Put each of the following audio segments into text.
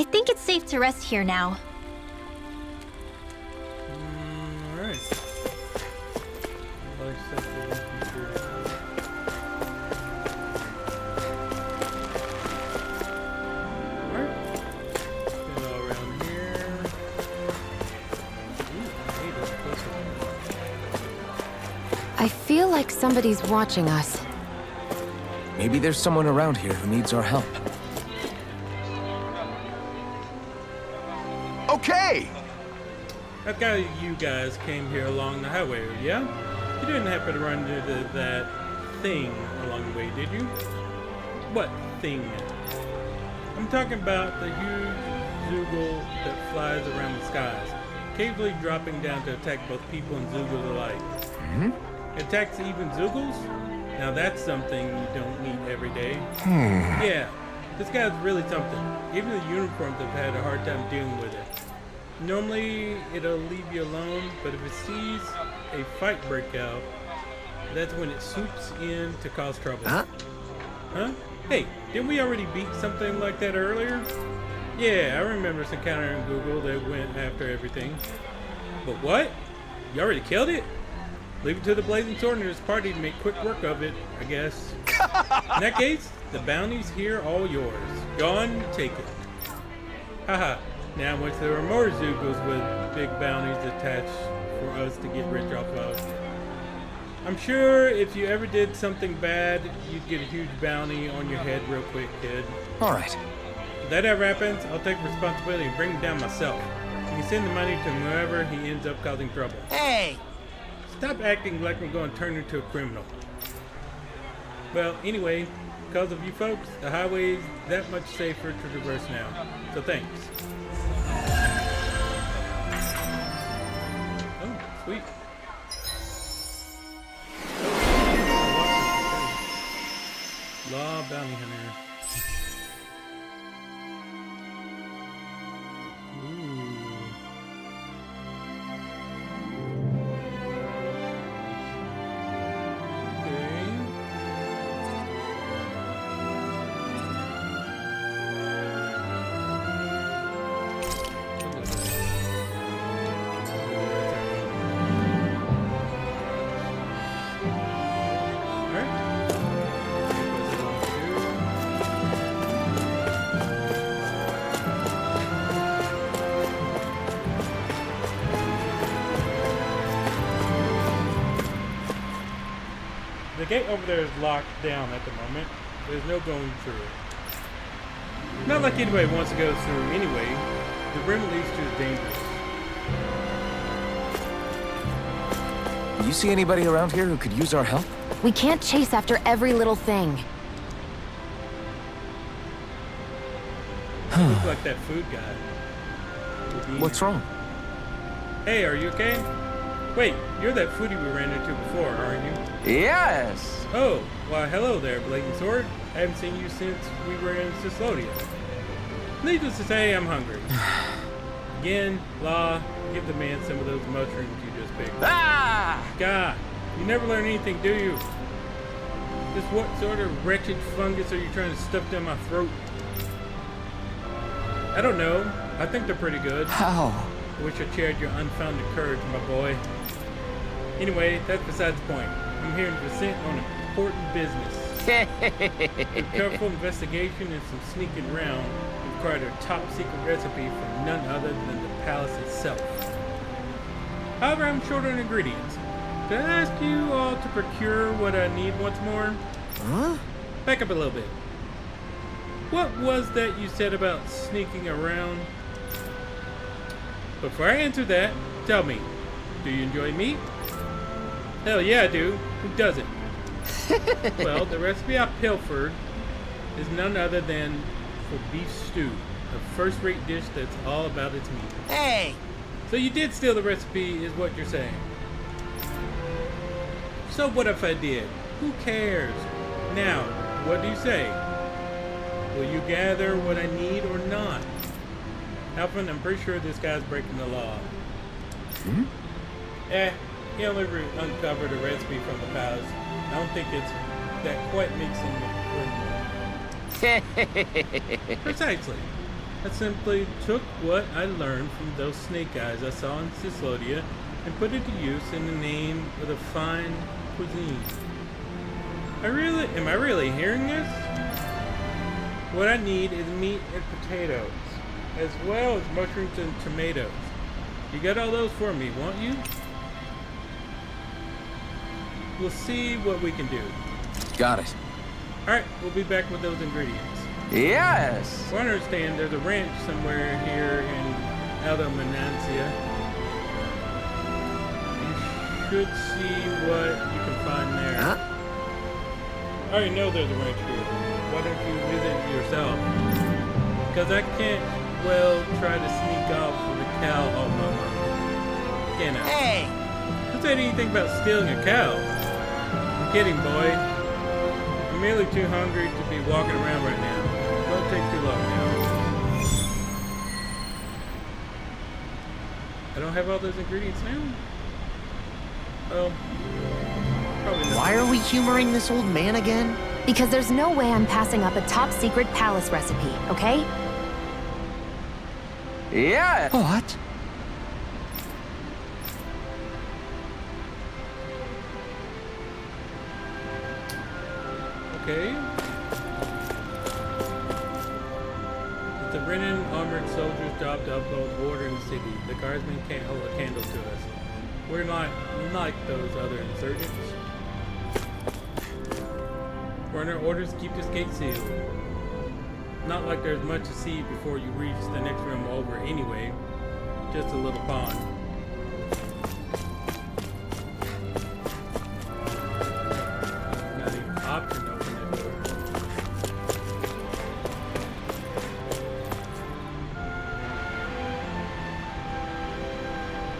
I think it's safe to rest here now. Alright. I feel like somebody's watching us. Maybe there's someone around here who needs our help. Okay! That guy, you guys came here along the highway, yeah? You didn't happen to run into that thing along the way, did you? What thing? I'm talking about the huge Zoogle that flies around the skies, occasionally dropping down to attack both people and Zoogles alike. Attacks even Zoogles? Now that's something you don't meet every day. Yeah, this guy's really something. Even the uniforms have had a hard time dealing with it. Normally, it'll leave you alone, but if it sees a fight break out, that's when it swoops in to cause trouble. Huh? Hey, didn't we already beat something like that earlier? Yeah, I remember some counter in Google that went after everything. But what? You already killed it? Leave it to the Blazing Sword and his party to make quick work of it, I guess. In that case, the bounty's here all yours. Go on, take it. Haha. Now, once there are more Zoogles with big bounties attached for us to get rich off of. I'm sure if you ever did something bad, you'd get a huge bounty on your head real quick, kid. All right. If that ever happens, I'll take responsibility and bring it down myself. You can send the money to whoever he ends up causing trouble. Hey! Stop acting like we're going to turn into a criminal. Well, anyway, because of you folks, the highway's that much safer to traverse now. So thanks. Oh, sweet. Law bounty hunter. The gate over there is locked down at the moment. There's no going through it. Not like anybody wants to go through anyway. The rim at least is dangerous. You see anybody around here who could use our help? We can't chase after every little thing. Look like that food guy. What's wrong? Hey, are you okay? Wait, you're that foodie we ran into before, aren't you? Yes! Oh, why hello there, Blazing Sword. I haven't seen you since we were in Ciclodia. Needless to say, I'm hungry. Again, Law, give the man some of those mushrooms you just picked. Ah! God, you never learn anything, do you? Just what sort of wretched fungus are you trying to stuff down my throat? I don't know. I think they're pretty good. How? I wish I shared your unfounded courage, my boy. Anyway, that's besides the point. I'm here in Viscint on important business. Through careful investigation and some sneaking around, we've acquired a top-secret recipe from none other than the palace itself. However, I'm short on ingredients. Did I ask you all to procure what I need once more? Huh? Back up a little bit. What was that you said about sneaking around? Before I answer that, tell me, do you enjoy meat? Hell yeah, I do. Who doesn't? Well, the recipe I pilfered is none other than for beef stew, a first-rate dish that's all about its meat. Hey! So you did steal the recipe, is what you're saying. So what if I did? Who cares? Now, what do you say? Will you gather what I need or not? Alvin, I'm pretty sure this guy's breaking the law. He only uncovered a recipe from the palace. I don't think that quite makes him a criminal. Precisely. I simply took what I learned from those snake eyes I saw in Cislodia and put it to use in the name of the fine cuisine. Am I really hearing this? What I need is meat and potatoes, as well as mushrooms and tomatoes. You got all those for me, won't you? We'll see what we can do. Got it. Alright, we'll be back with those ingredients. Yes. So I understand there's a ranch somewhere here in Alta Menancia. You should see what you can find there. Huh? I already know there's a ranch here. Why don't you visit it yourself? Because I can't, well, try to sneak off with a cow on my own. Can I? Hey. Who said anything about stealing a cow? I'm kidding, boy. I'm merely too hungry to be walking around right now. Don't take too long now. I don't have all those ingredients now? Well, probably not. Why are we humoring this old man again? Because there's no way I'm passing up a top secret palace recipe, okay? Yeah. What? Okay. It's the Renan armored soldiers' job to uphold order in the city. The guardsmen can't hold a candle to us. We're not like those other insurgents. We're under orders to keep this gate sealed. Not like there's much to see before you reach the next room over anyway. Just a little pond. Not even an option to open that door.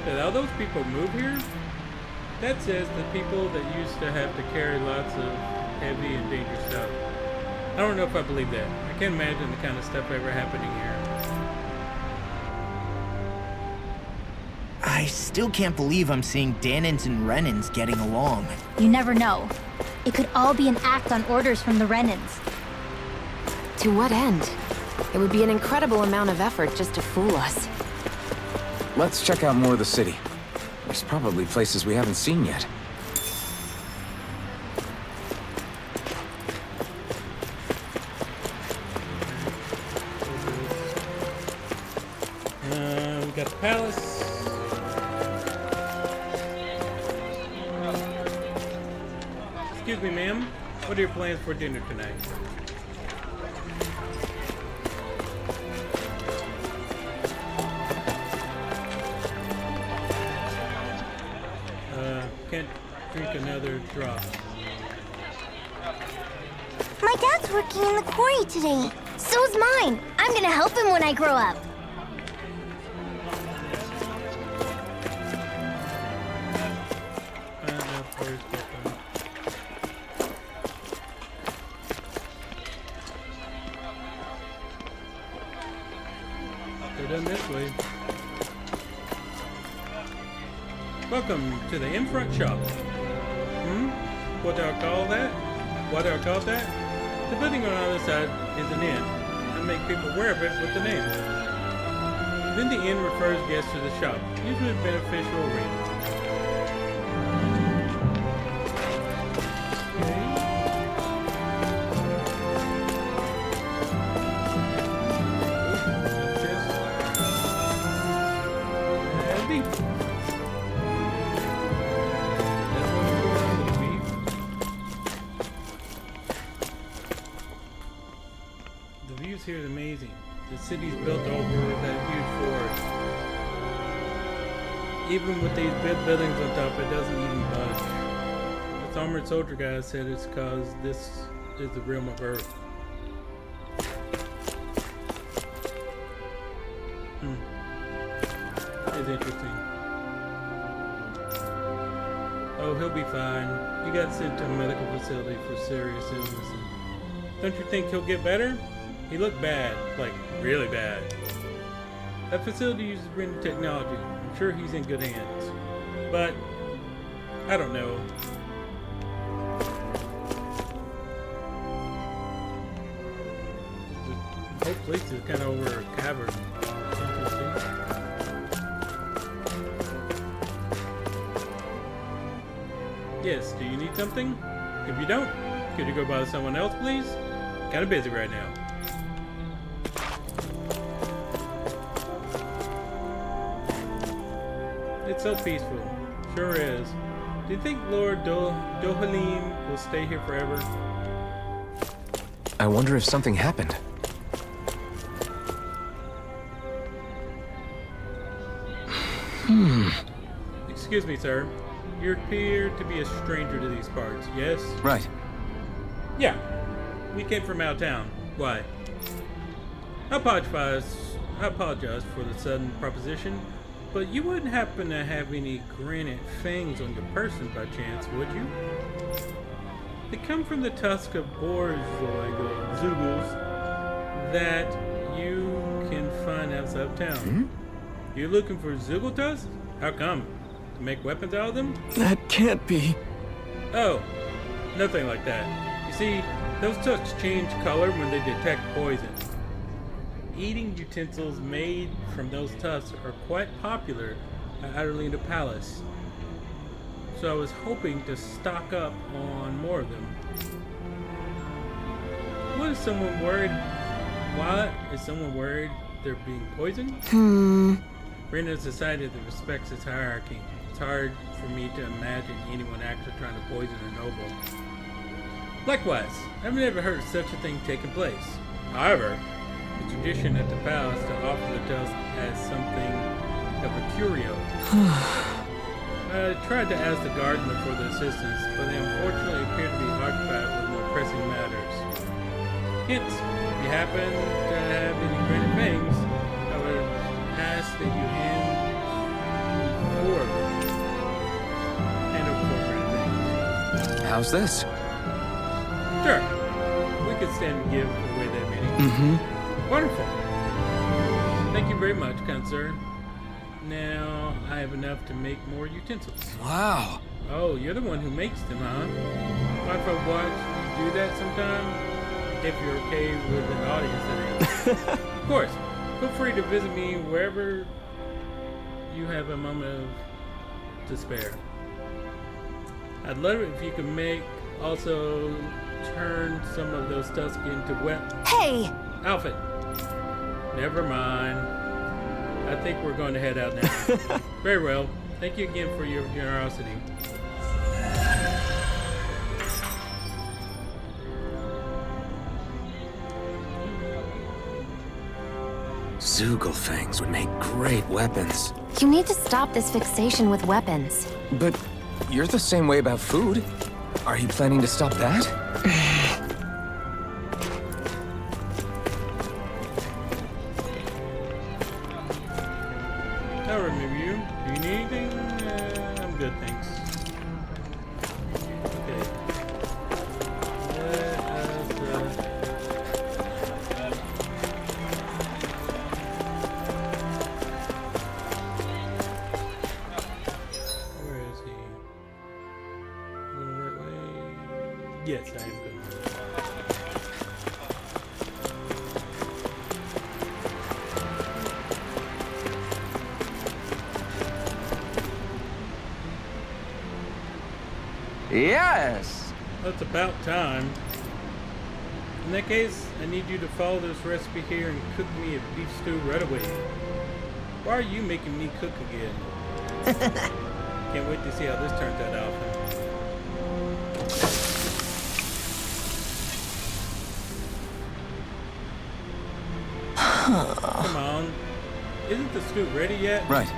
Did all those people move here? That says the people that used to have to carry lots of heavy and dangerous stuff. I don't know if I believe that. I can't imagine the kind of stuff ever happening here. I still can't believe I'm seeing Danins and Renans getting along. You never know. It could all be an act on orders from the Renans. To what end? It would be an incredible amount of effort just to fool us. Let's check out more of the city. There's probably places we haven't seen yet. We got the palace. Excuse me, ma'am. What are your plans for dinner tonight? Can't drink another drop. My dad's working in the quarry today. So's mine. I'm gonna help him when I grow up. They're done this way. Welcome to the in-front shop. What do I call that? What do I call that? The building on the other side is an inn. I make people aware of it with the name. Then the inn refers guests to the shop, usually a beneficial arrangement. Here is amazing. The city's built over that huge forest. Even with these big buildings on top, it doesn't even budge. This armored soldier guy said it's because this is the realm of Earth. It's interesting. Oh, he'll be fine. He got sent to a medical facility for serious illness. Don't you think he'll get better? He looked bad, like really bad. That facility uses rendered technology. I'm sure he's in good hands. But, I don't know. whole place is kind of over a cavern. Interesting. Yes, do you need something? If you don't, could you go by someone else, please? Kind of busy right now. It's so peaceful. Sure is. Do you think Lord Dohalim will stay here forever? I wonder if something happened. Excuse me, sir. You appear to be a stranger to these parts, yes? Right. Yeah. We came from out of town. Why? I apologize for the sudden proposition, but you wouldn't happen to have any granite fangs on your person by chance, would you? They come from the tusk of borzoi or zugals that you can find outside of town. You're looking for zuggle tusks? How come? To make weapons out of them? That can't be. Oh, nothing like that. You see, those tusks change color when they detect poison. Eating utensils made from those tusks are quite popular at Adelina Palace. So I was hoping to stock up on more of them. What is someone worried? What? Is someone worried they're being poisoned? We're in a society that respects its hierarchy. It's hard for me to imagine anyone actually trying to poison a noble. Likewise, I've never heard of such a thing taking place. However, the tradition at the palace to offer the tusk as something of a curio. I tried to ask the gardener for the assistance, but they unfortunately appear to be occupied with more pressing matters. Hence, if you happen to have any granite fangs, I would ask that you hand over 4 granite fangs. How's this? Sure. We could stand to give away that many. Wonderful. Thank you very much, kind sir. Now, I have enough to make more utensils. Wow. Oh, you're the one who makes them, huh? Mind if I watch you do that sometime? If you're okay with an audience, that is. Of course. Feel free to visit me wherever you have a moment to spare. I'd love it if you could also turn some of those tusks into Hey! Alfred. Never mind. I think we're going to head out now. Very well. Thank you again for your generosity. Zoogle fangs would make great weapons. You need to stop this fixation with weapons. But you're the same way about food. Are you planning to stop that? I'll remember you. Do you need anything? I'm good, thanks. Okay. Where is he? Going the right way? Yes, I am good. Yes. That's about time. In that case, I need you to follow this recipe here and cook me a beef stew right away. Why are you making me cook again? Can't wait to see how this turns out, Alpha. Come on. Isn't the stew ready yet? Right.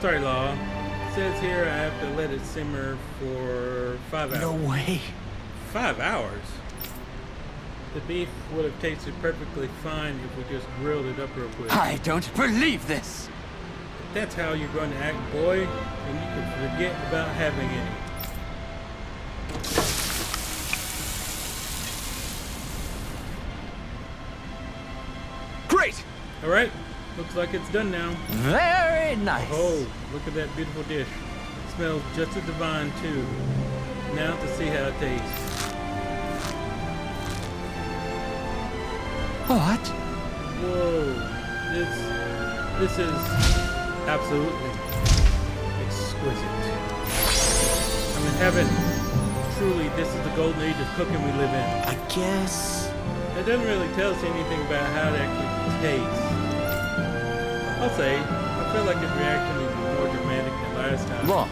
Sorry, Law. It says here I have to let it simmer for 5 hours. No way. 5 hours? The beef would have tasted perfectly fine if we just grilled it up real quick. I don't believe this. If that's how you're going to act, boy, then you can forget about having any. Great! Alright, looks like it's done now. Very nice. Oh, look at that beautiful dish. It smells just as divine, too. Now to see how it tastes. What? Whoa. This is absolutely exquisite. I'm in heaven. Truly, this is the golden age of cooking we live in. I guess. It doesn't really tell us anything about how it actually tastes. I'll say, I feel like its reaction is more dramatic than last time. Law.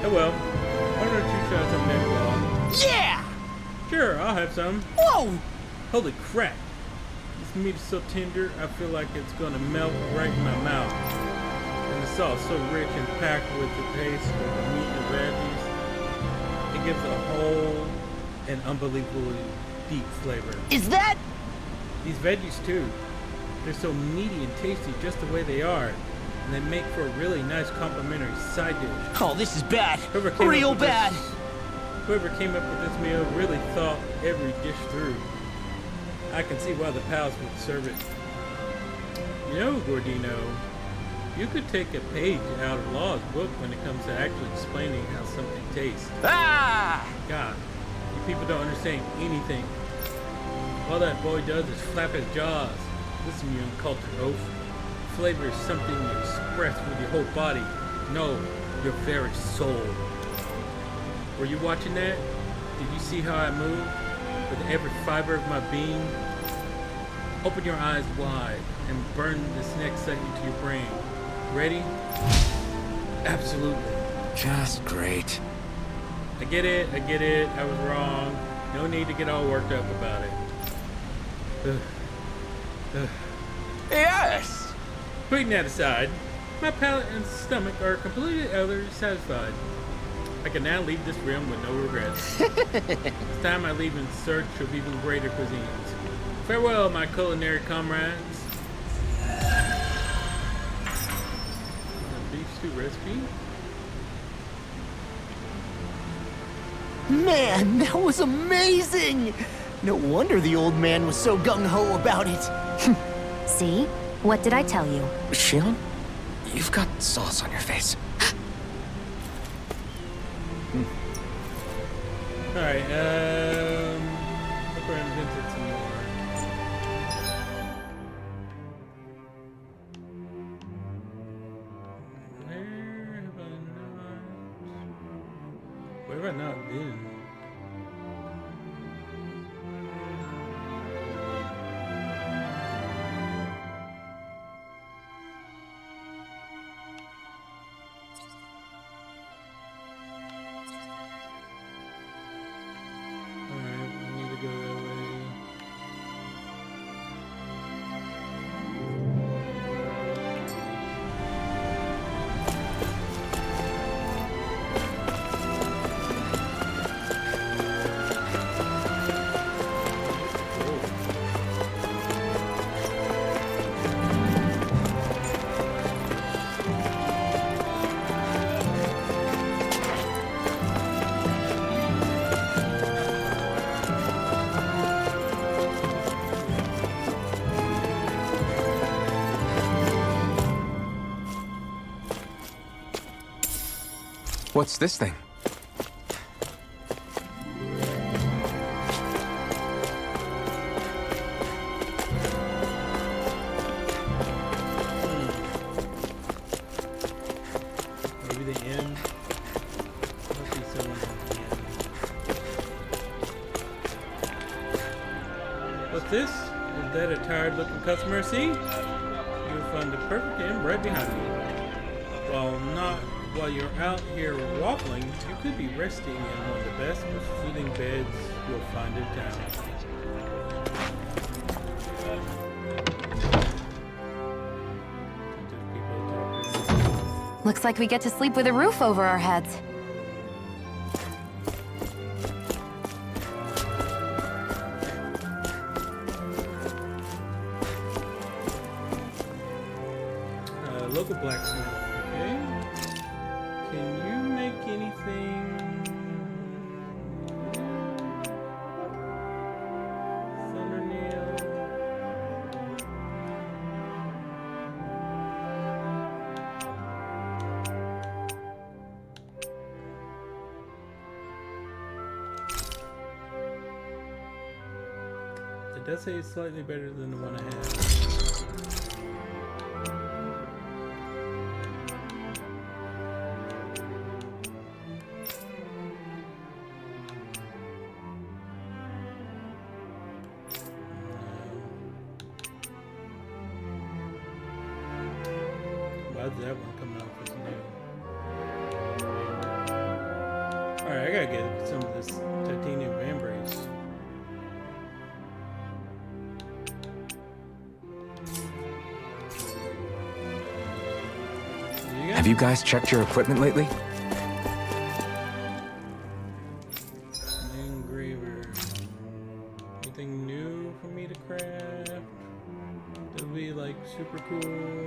Oh well. Why don't you try some next law? Yeah! Sure, I'll have some. Whoa! Holy crap. This meat is so tender, I feel like it's gonna melt right in my mouth. And the sauce so rich and packed with the taste of the meat and veggies. It gives a whole and unbelievably deep flavor. Is that? These veggies too. They're so meaty and tasty just the way they are. And they make for a really nice complimentary side dish. Oh, this is bad. Whoever came Real up with bad. Whoever came up with this meal really thought every dish through. I can see why the pals would serve it. You know, Gordino, you could take a page out of Law's book when it comes to actually explaining how something tastes. Ah! God, you people don't understand anything. All that boy does is flap his jaws. Listen, you uncultured oaf. Flavor is something you express with your whole body. No, your very soul. Were you watching that? Did you see how I move? With every fiber of my being? Open your eyes wide and burn this next segment to your brain. Ready? Absolutely. Just great. I get it, I was wrong. No need to get all worked up about it. Yes! Putting that aside, my palate and stomach are completely utterly satisfied. I can now leave this realm with no regrets. It's time I leave in search of even greater cuisines. Farewell, my culinary comrades. Beef stew recipe? Man, that was amazing! No wonder the old man was so gung-ho about it. See? What did I tell you? Shion, you've got sauce on your face. Alright, look around Vincent some more. Where have I not been? Alright, I need to go that way. What's this thing? Maybe the end. Must be someone at the end. What's this? Is that a tired looking customer? See? You'll find the perfect end right behind you. While you're out here waffling, you could be resting in one of the best, most soothing beds you'll find in town. Looks like we get to sleep with a roof over our heads. Local blacksmith, okay? Can you make anything? Thumbnail. It does say it's slightly better than the one I had. Why did that one come out as new? Alright, I gotta get some of this titanium ambrace. Have you guys checked your equipment lately? Engraver. Anything new for me to craft? That'll be like super cool.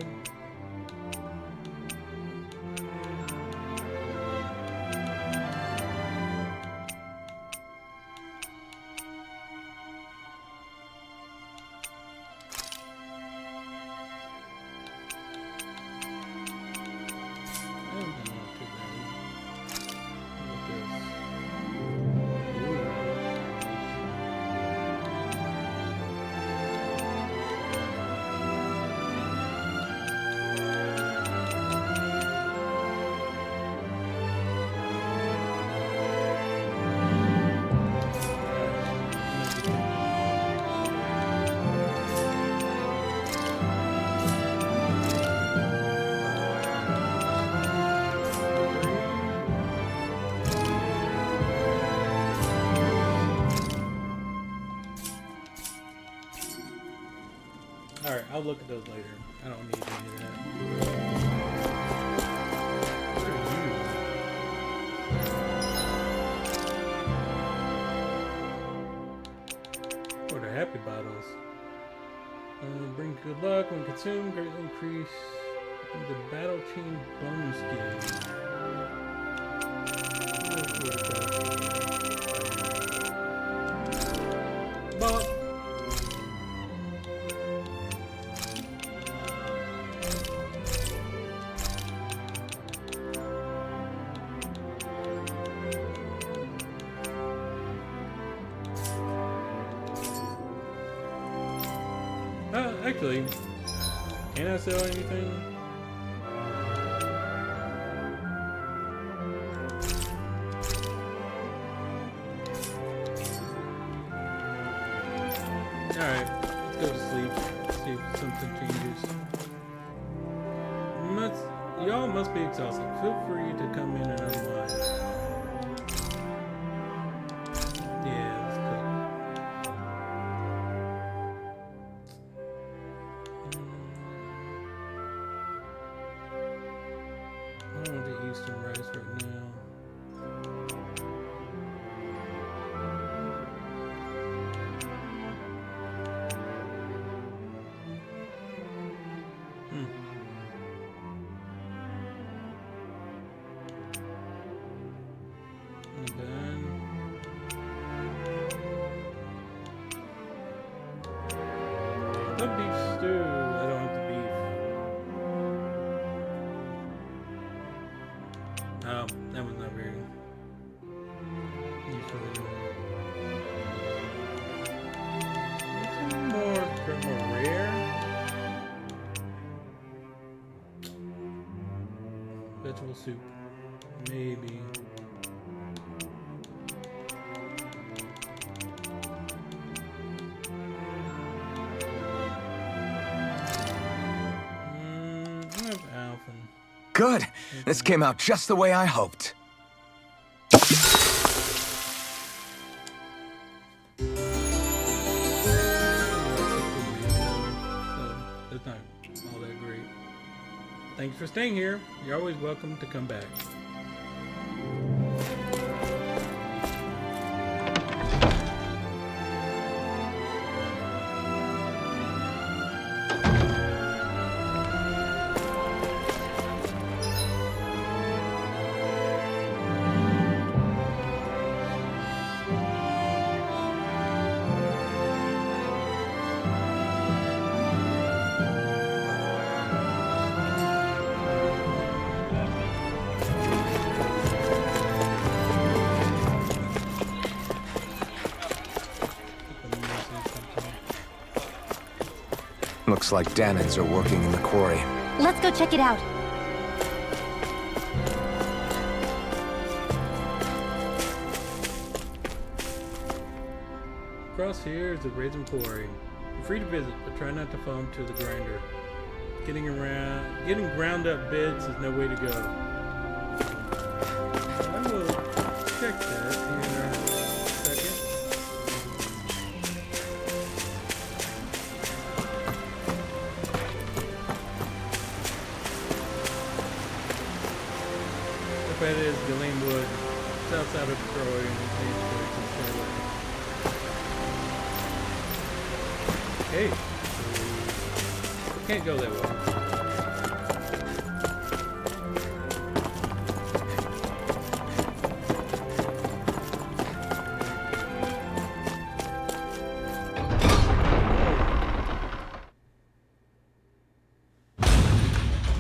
Alright, I'll look at those later. I don't need any of that. What are you? What are happy bottles? Bring good luck when consumed, greatly increase the battle chain bonus gain. But actually, can I sell anything? Alright, let's go to sleep. See if something changes. Y'all must be exhausted. Feel free to come in and unwind. Yeah, let's cook. I don't want to eat some rice right now. And then the beef stew. I don't have the beef. Oh, that was not very useful anymore. Something more rare. Vegetable soup. Maybe. I have Alphen. Good. This came out just the way I hoped. So it's not all that great. Thanks for staying here. You're always welcome to come back. Looks like Danans are working in the quarry. Let's go check it out. Across here is the Raisin Quarry. You're free to visit, but try not to fall into the grinder. Getting ground up bits is no way to go. I will check that here in a second. The bet is Galeem south side of Troy, and hey, can't go that way.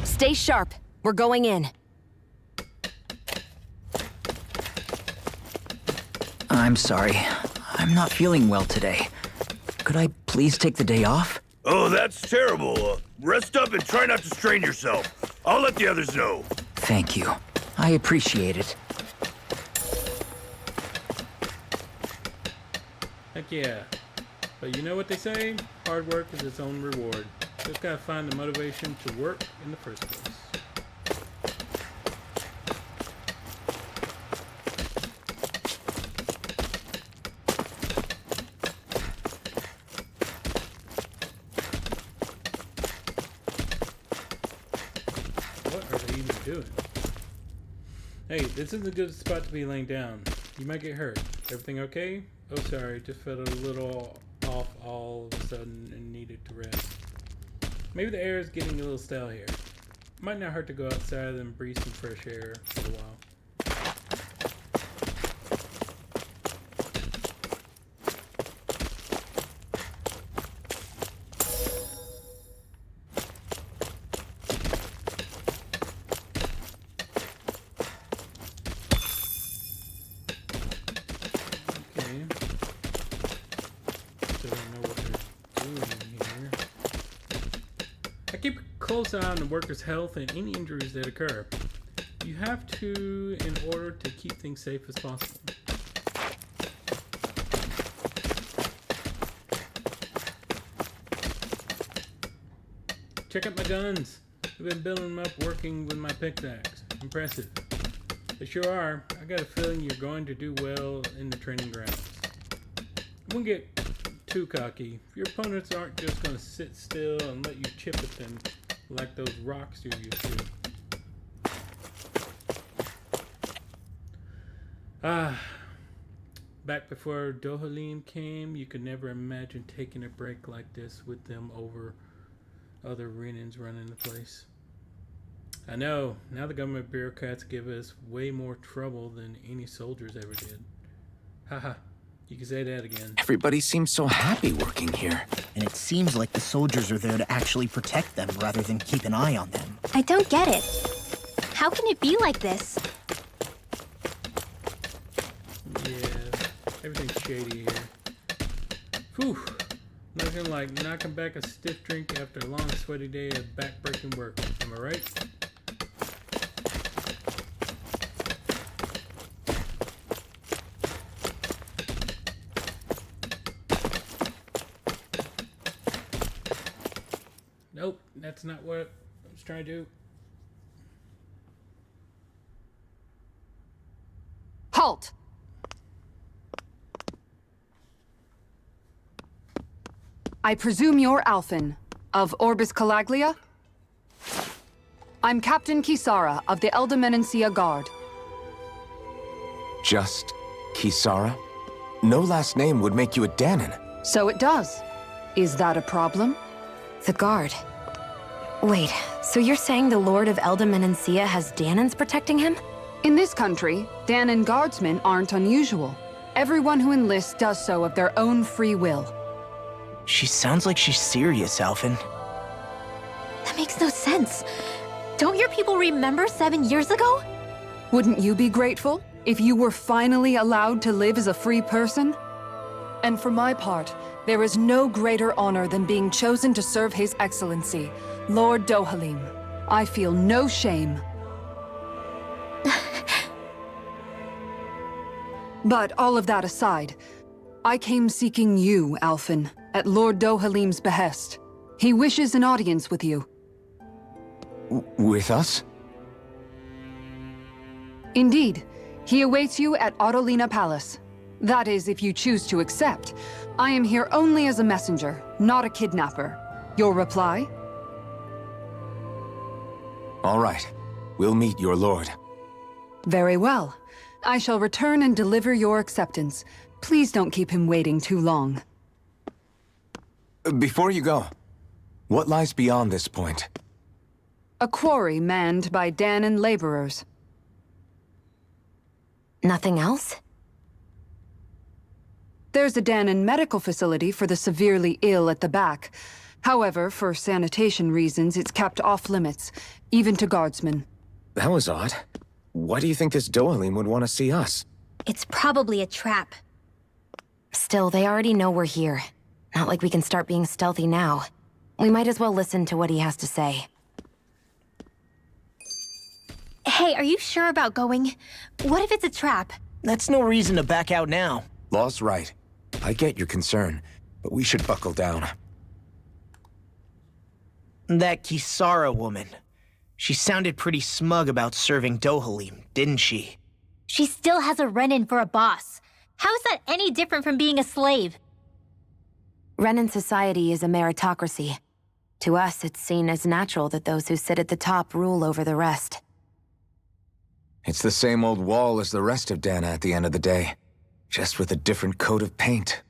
Stay sharp. We're going in. I'm sorry. I'm not feeling well today. Could I please take the day off? Oh, that's terrible. Rest up and try not to strain yourself. I'll let the others know. Thank you. I appreciate it. Heck yeah. But you know what they say? Hard work is its own reward. Just gotta find the motivation to work in the first place. Doing. Hey, this isn't a good spot to be laying down. You might get hurt. Everything okay? Oh, sorry. Just felt a little off all of a sudden and needed to rest. Maybe the air is getting a little stale here. Might not hurt to go outside and breathe some fresh air for a while. Keep a close eye on the worker's health and any injuries that occur. You have to in order to keep things safe as possible. Check out my guns. I've been building them up working with my pickaxe. Impressive. They sure are. I got a feeling you're going to do well in the training grounds. I won't get too cocky. Your opponents aren't just going to sit still and let you chip at them like those rocks you're used to. Back before Dohalim came, you could never imagine taking a break like this with them over other Renans running the place. I know, now the government bureaucrats give us way more trouble than any soldiers ever did. Haha. You can say that again. Everybody seems so happy working here. And it seems like the soldiers are there to actually protect them rather than keep an eye on them. I don't get it. How can it be like this? Yeah, everything's shady here. Whew. Nothing like knocking back a stiff drink after a long sweaty day of back-breaking work. Am I right? Nope, that's not what I was trying to do. Halt! I presume you're Alphen, of Orbis Calaglia? I'm Captain Kisara of the Eldermenencia Guard. Just Kisara? No last name would make you a Danan. So it does. Is that a problem? The guard. Wait, so you're saying the Lord of Eldermenencia has Danans protecting him? In this country, Danan guardsmen aren't unusual. Everyone who enlists does so of their own free will. She sounds like she's serious, Alphen. That makes no sense. Don't your people remember 7 years ago? Wouldn't you be grateful if you were finally allowed to live as a free person? And for my part, There is no greater honor than being chosen to serve His Excellency, Lord Dohalim. I feel no shame. But all of that aside, I came seeking you, Alphen, at Lord Dohalim's behest. He wishes an audience with you. With us? Indeed. He awaits you at Autolina Palace. That is, if you choose to accept. I am here only as a messenger, not a kidnapper. Your reply? All right. We'll meet your lord. Very well. I shall return and deliver your acceptance. Please don't keep him waiting too long. Before you go, what lies beyond this point? A quarry manned by Danan laborers. Nothing else? There's a Danan medical facility for the severely ill at the back. However, for sanitation reasons, it's kept off limits, even to guardsmen. That was odd. Why do you think this Dohalim would want to see us? It's probably a trap. Still, they already know we're here. Not like we can start being stealthy now. We might as well listen to what he has to say. Hey, are you sure about going? What if it's a trap? That's no reason to back out now. Law's right. I get your concern, but we should buckle down. That Kisara woman. She sounded pretty smug about serving Dohalim, didn't she? She still has a Renin for a boss. How is that any different from being a slave? Renan society is a meritocracy. To us, it's seen as natural that those who sit at the top rule over the rest. It's the same old wall as the rest of Dana at the end of the day, just with a different coat of paint.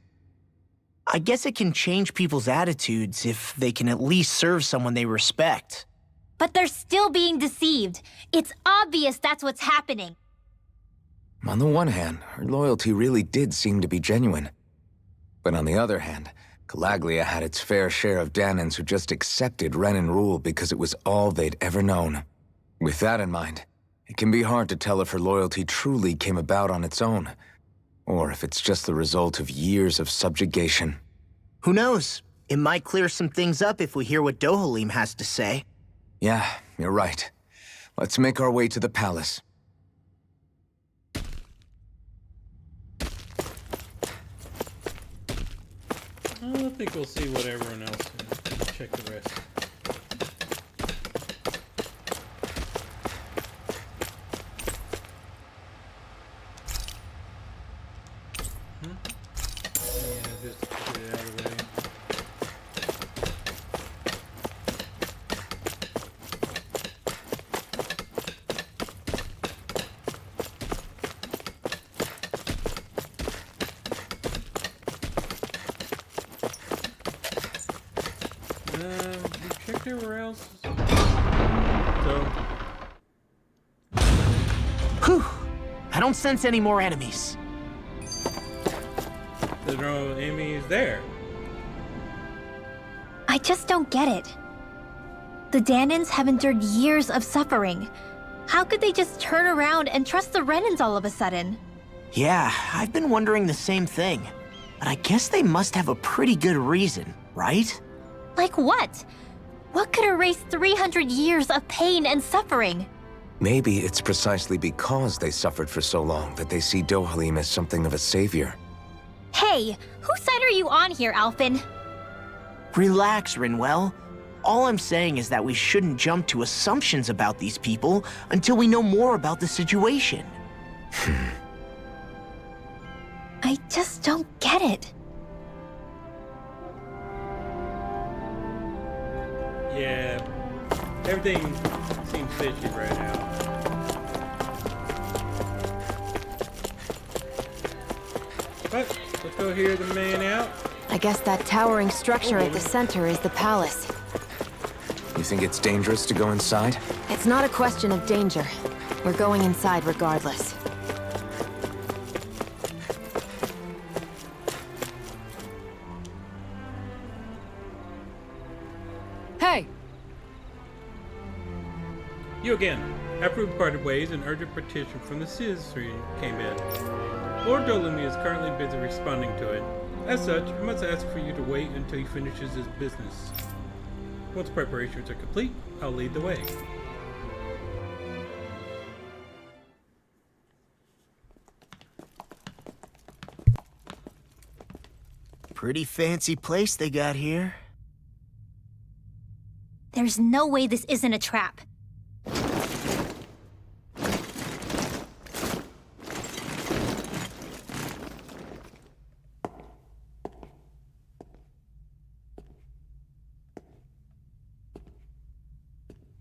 I guess it can change people's attitudes if they can at least serve someone they respect. But they're still being deceived. It's obvious that's what's happening. On the one hand, her loyalty really did seem to be genuine. But on the other hand, Calaglia had its fair share of Danans who just accepted Renan rule because it was all they'd ever known. With that in mind, it can be hard to tell if her loyalty truly came about on its own, or if it's just the result of years of subjugation. Who knows? It might clear some things up if we hear what Dohalim has to say. Yeah, you're right. Let's make our way to the palace. I think we'll see what everyone else is. Check the rest. Yeah, just get it out of the way. We checked everywhere else. So, Whew! I don't sense any more enemies. there's no enemies there. I just don't get it. The Danans have endured years of suffering. How could they just turn around and trust the Renans all of a sudden? Yeah, I've been wondering the same thing. But I guess they must have a pretty good reason, right? Like what? What could erase 300 years of pain and suffering? Maybe it's precisely because they suffered for so long that they see Dohalim as something of a savior. Hey, whose side are you on here, Alphen? Relax, Rinwell. All I'm saying is that we shouldn't jump to assumptions about these people until we know more about the situation. I just don't get it. Yeah, everything seems fishy right now. But let's go hear the man out. I guess that towering structure at the center is the palace. You think it's dangerous to go inside? It's not a question of danger. We're going inside regardless. Hey! You again. After we parted ways, an urgent petition from the citizenry came in. Lord Dolumi is currently busy responding to it. As such, I must ask for you to wait until he finishes his business. Once preparations are complete, I'll lead the way. Pretty fancy place they got here. There's no way this isn't a trap.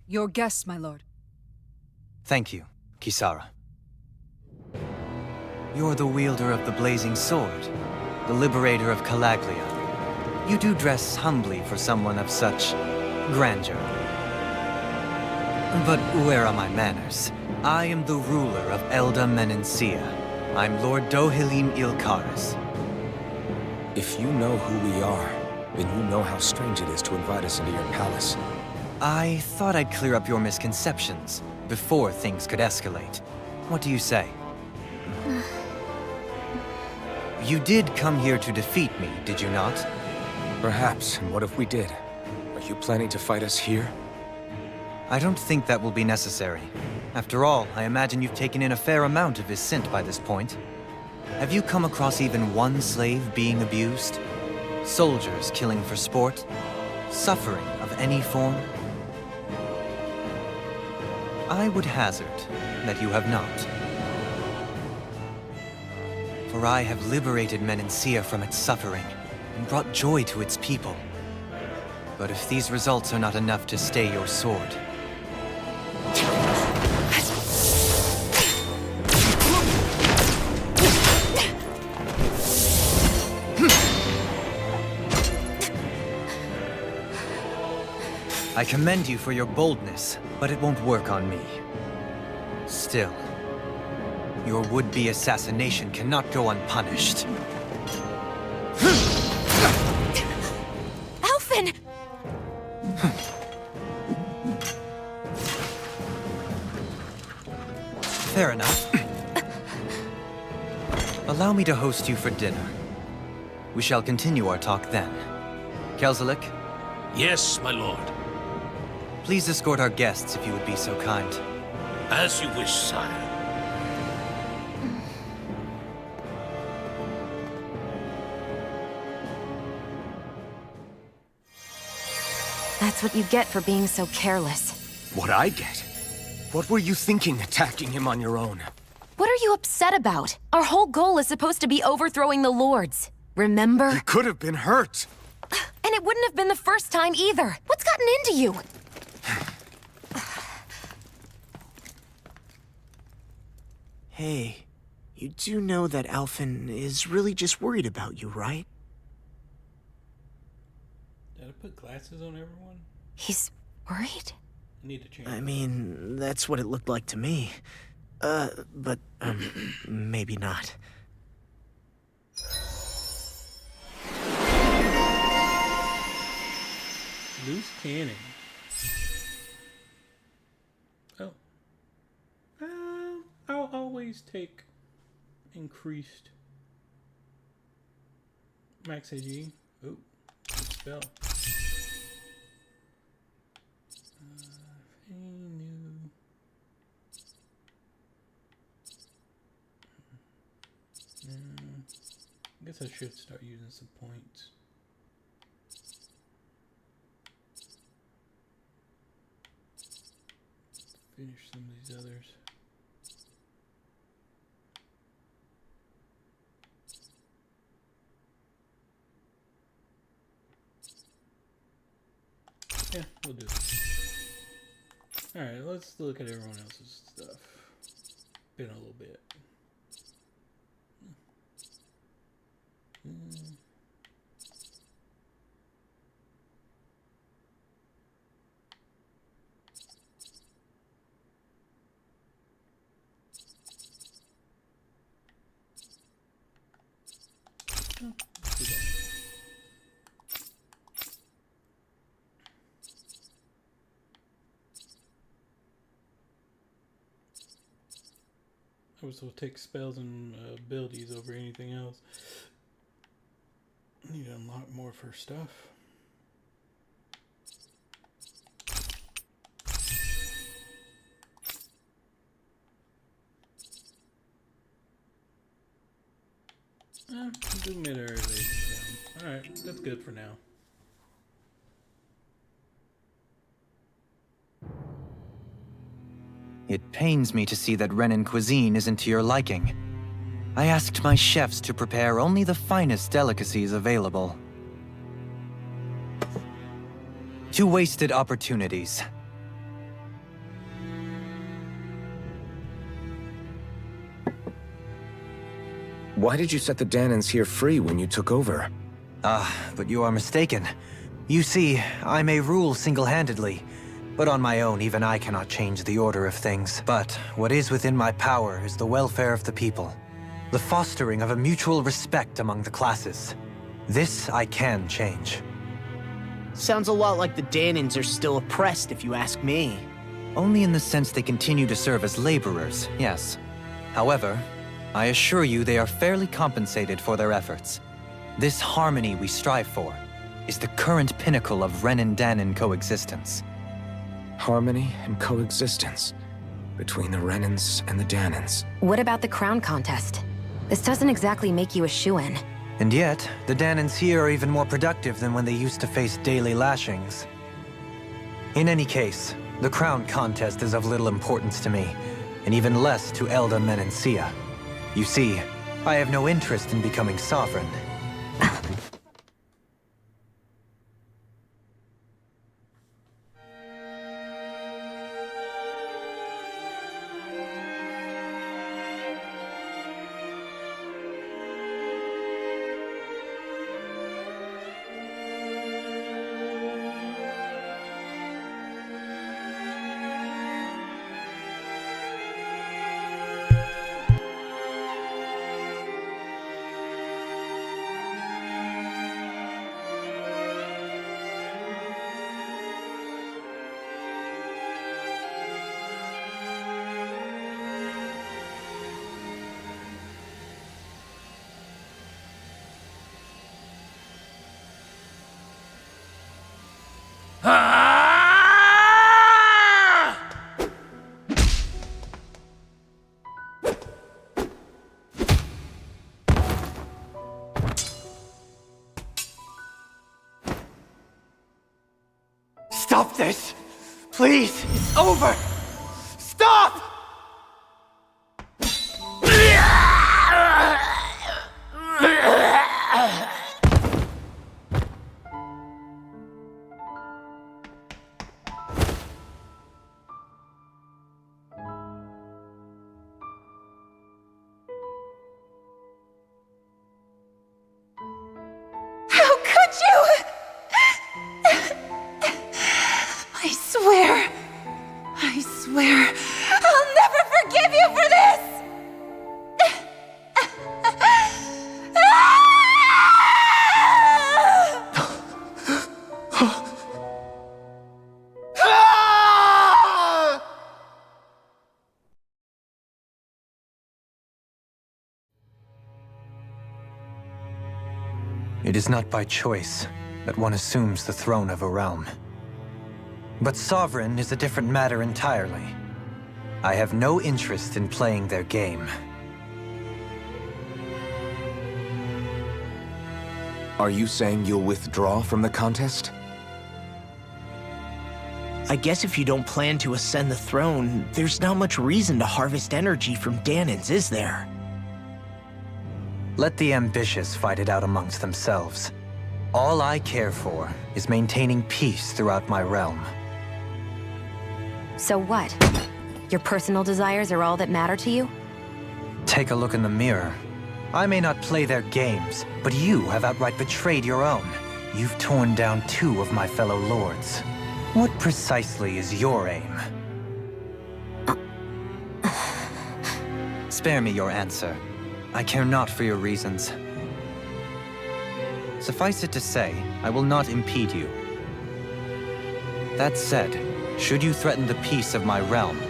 Your guests, my lord. Thank you, Kisara. You're the wielder of the blazing sword, the liberator of Calaglia. You do dress humbly for someone of such grandeur. But where are my manners? I am the ruler of Elda Menencia. I'm Lord Dohilim Ilkaris. If you know who we are, then you know how strange it is to invite us into your palace. I thought I'd clear up your misconceptions before things could escalate. What do you say? You did come here to defeat me, did you not? Perhaps, and what if we did? Are you planning to fight us here? I don't think that will be necessary. After all, I imagine you've taken in a fair amount of Viscint by this point. Have you come across even one slave being abused? Soldiers killing for sport? Suffering of any form? I would hazard that you have not. For I have liberated Menencia from its suffering and brought joy to its people. But if these results are not enough to stay your sword, I commend you for your boldness, but it won't work on me. Still, your would-be assassination cannot go unpunished. Alphen! Fair enough. Allow me to host you for dinner. We shall continue our talk then. Kelzelik, Yes, my lord. please escort our guests if you would be so kind. As you wish, sire. That's what you get for being so careless. What I get? What were you thinking attacking him on your own? What are you upset about? Our whole goal is supposed to be overthrowing the lords. Remember? He could have been hurt. And it wouldn't have been the first time either. What's gotten into you? Hey, you do know that Alphen is really just worried about you, right? Did I put glasses on everyone? He's worried? I need to change. I mean, that's what it looked like to me. But maybe not. Loose cannon. Oh. I'll always take increased max AG. Oh, good spell. New. I guess I should start using some points. Finish some of these others. Yeah, we'll do it. Alright, let's look at everyone else's stuff. Been a little bit. Let's do that. I was will take spells and abilities over anything else. Need to unlock more of her stuff. Alright, that's good for now. It pains me to see that Renan cuisine isn't to your liking. I asked my chefs to prepare only the finest delicacies available. 2 wasted opportunities. Why did you set the Danans here free when you took over? But you are mistaken. You see, I may rule single-handedly, but on my own, even I cannot change the order of things. But what is within my power is the welfare of the people, the fostering of a mutual respect among the classes. This I can change. Sounds a lot like the Danans are still oppressed, if you ask me. Only in the sense they continue to serve as laborers, yes. However, I assure you they are fairly compensated for their efforts. This harmony we strive for is the current pinnacle of Renan-Danan coexistence. Harmony and coexistence between the Renans and the Danans. What about the crown contest? This doesn't exactly make you a shoo-in. And yet, the Danans here are even more productive than when they used to face daily lashings. In any case, the crown contest is of little importance to me, and even less to Elda Menencia. You see, I have no interest in becoming sovereign. Stop this! Please! It's over! Stop! How could you? I swear, I'll never forgive you for this! It is not by choice that one assumes the throne of a realm. But sovereign is a different matter entirely. I have no interest in playing their game. Are you saying you'll withdraw from the contest? I guess if you don't plan to ascend the throne, there's not much reason to harvest energy from Danans, is there? Let the ambitious fight it out amongst themselves. All I care for is maintaining peace throughout my realm. So what? Your personal desires are all that matter to you? Take a look in the mirror. I may not play their games, but you have outright betrayed your own. You've torn down 2 of my fellow lords. What precisely is your aim? Spare me your answer. I care not for your reasons. Suffice it to say, I will not impede you. That said, should you threaten the peace of my realm,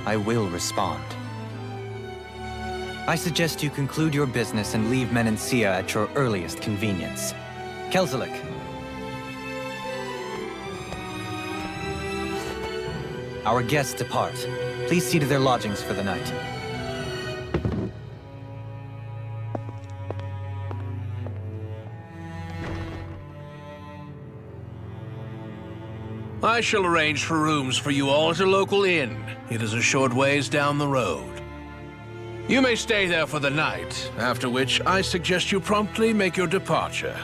I will respond. I suggest you conclude your business and leave Menencia at your earliest convenience. Kelzelik. Our guests depart. Please see to their lodgings for the night. I shall arrange for rooms for you all at a local inn. It is a short ways down the road. You may stay there for the night, after which I suggest you promptly make your departure.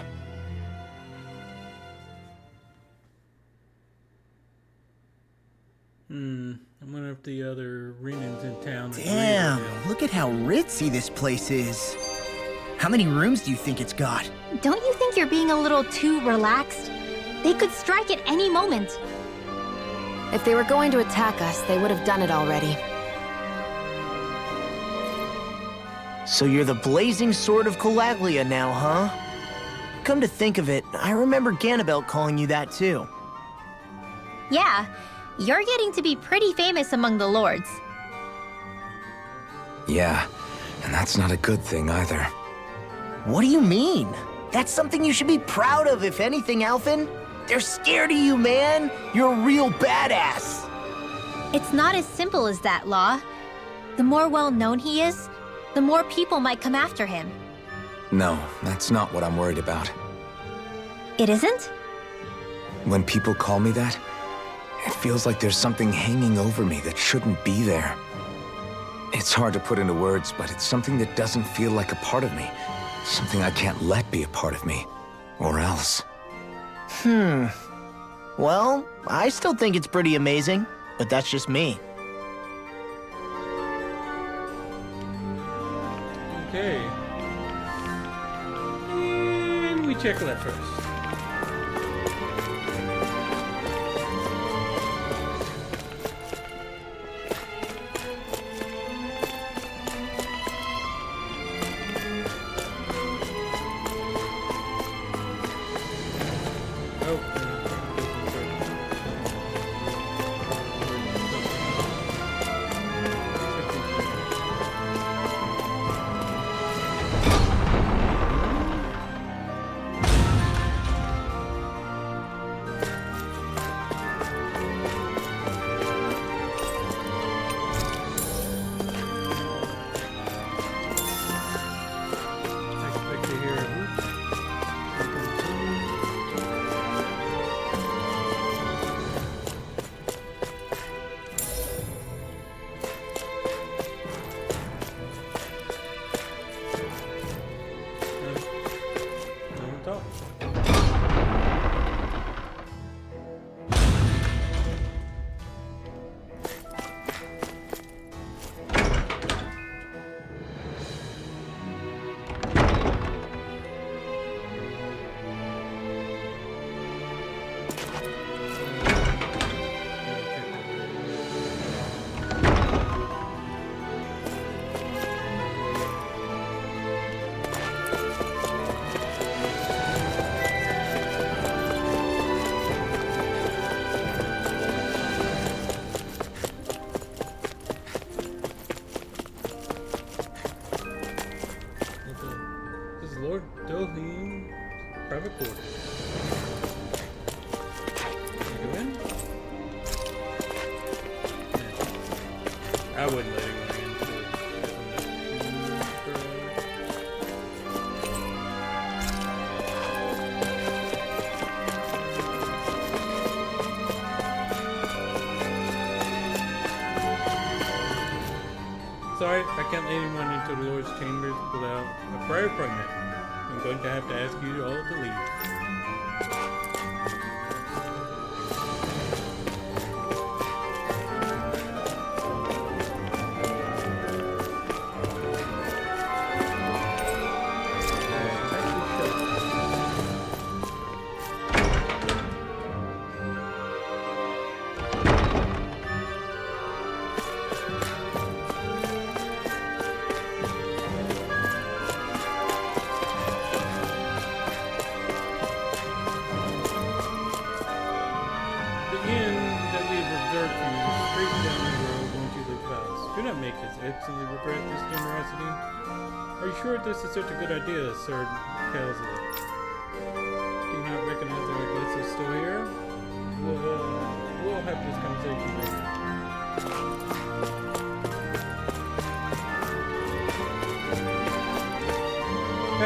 I wonder if the other Renans in town. Damn, look at how ritzy this place is. How many rooms do you think it's got? Don't you think you're being a little too relaxed? They could strike at any moment. If they were going to attack us, they would have done it already. So you're the blazing sword of Calaglia now, huh? Come to think of it, I remember Ganabelt calling you that too. Yeah, you're getting to be pretty famous among the lords. Yeah, and that's not a good thing either. What do you mean? That's something you should be proud of, if anything, Alphen. They're scared of you, man. You're a real badass. It's not as simple as that, Law. The more well-known he is, the more people might come after him. No, that's not what I'm worried about. It isn't? When people call me that, it feels like there's something hanging over me that shouldn't be there. It's hard to put into words, but it's something that doesn't feel like a part of me. Something I can't let be a part of me. Or else. Well, I still think it's pretty amazing, but that's just me. Okay. And we check that first. Private quarters. Can you go in? I wouldn't let him go in. Sorry, I can't let anyone into the Lord's chambers without a prior appointment. I'm going to have to ask you all to leave. Excellently regret this generosity. Are you sure this is such a good idea, Sir Kelsley?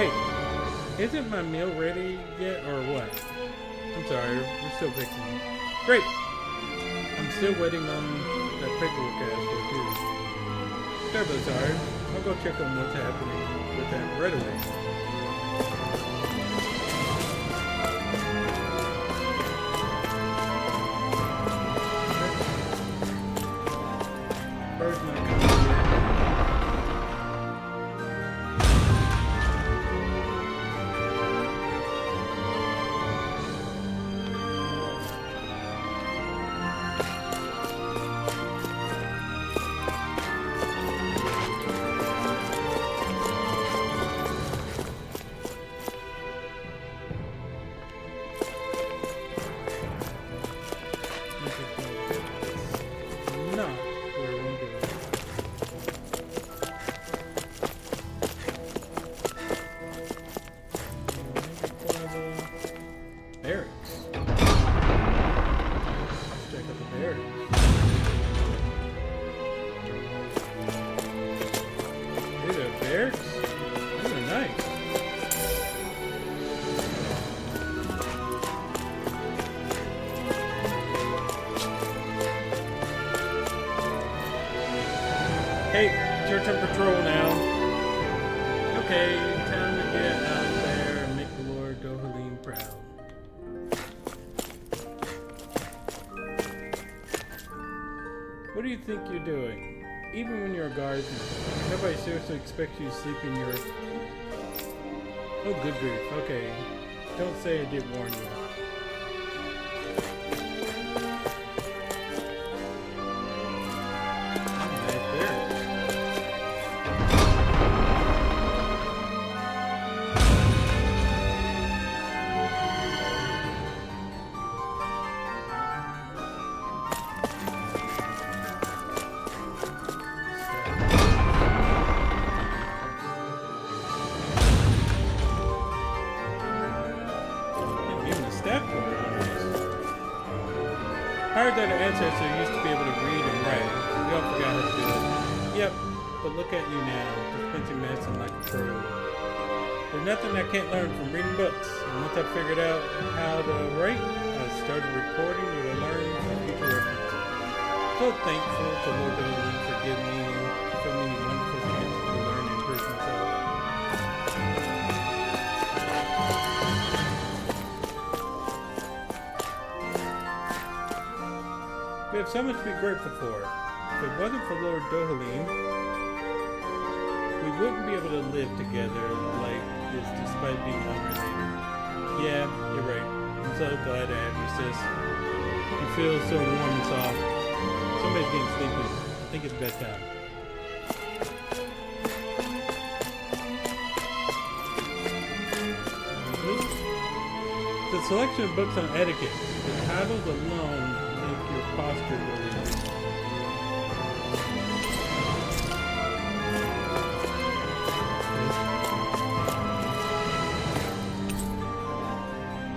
Hey, isn't my meal ready yet, or what? I'm sorry, we're still fixing it. Great! I'm still waiting on that paperwork I asked for, too. Terribly sorry. I'll go check on what's happening with that right away. Where's my computer? Hey, it's your turn patrol now. Okay, time to get out there and make the Lord Dohalim proud. What do you think you're doing? Even when you're a guardsman, nobody seriously expects you to sleep in your... Oh, good grief. Okay, don't say I did warn you. I heard that our ancestor used to be able to read and write. We all forgot how to do it. Yep, but look at you now, dispensing medicine like a pro. There's nothing I can't learn from reading books. And once I figured out how to write, I started recording what I learned for future reference. So thankful to Lord Dolan for giving me so many wonderful chances to learn and improve myself. We have so much to be grateful for. If it wasn't for Lord Dohalim, we wouldn't be able to live together like this despite being unrelated. Yeah, you're right. I'm so glad to have you, sis. You feel so warm and soft. Somebody's getting sleepy. I think it's bedtime. The selection of books on etiquette. The titles alone make your posture really nice.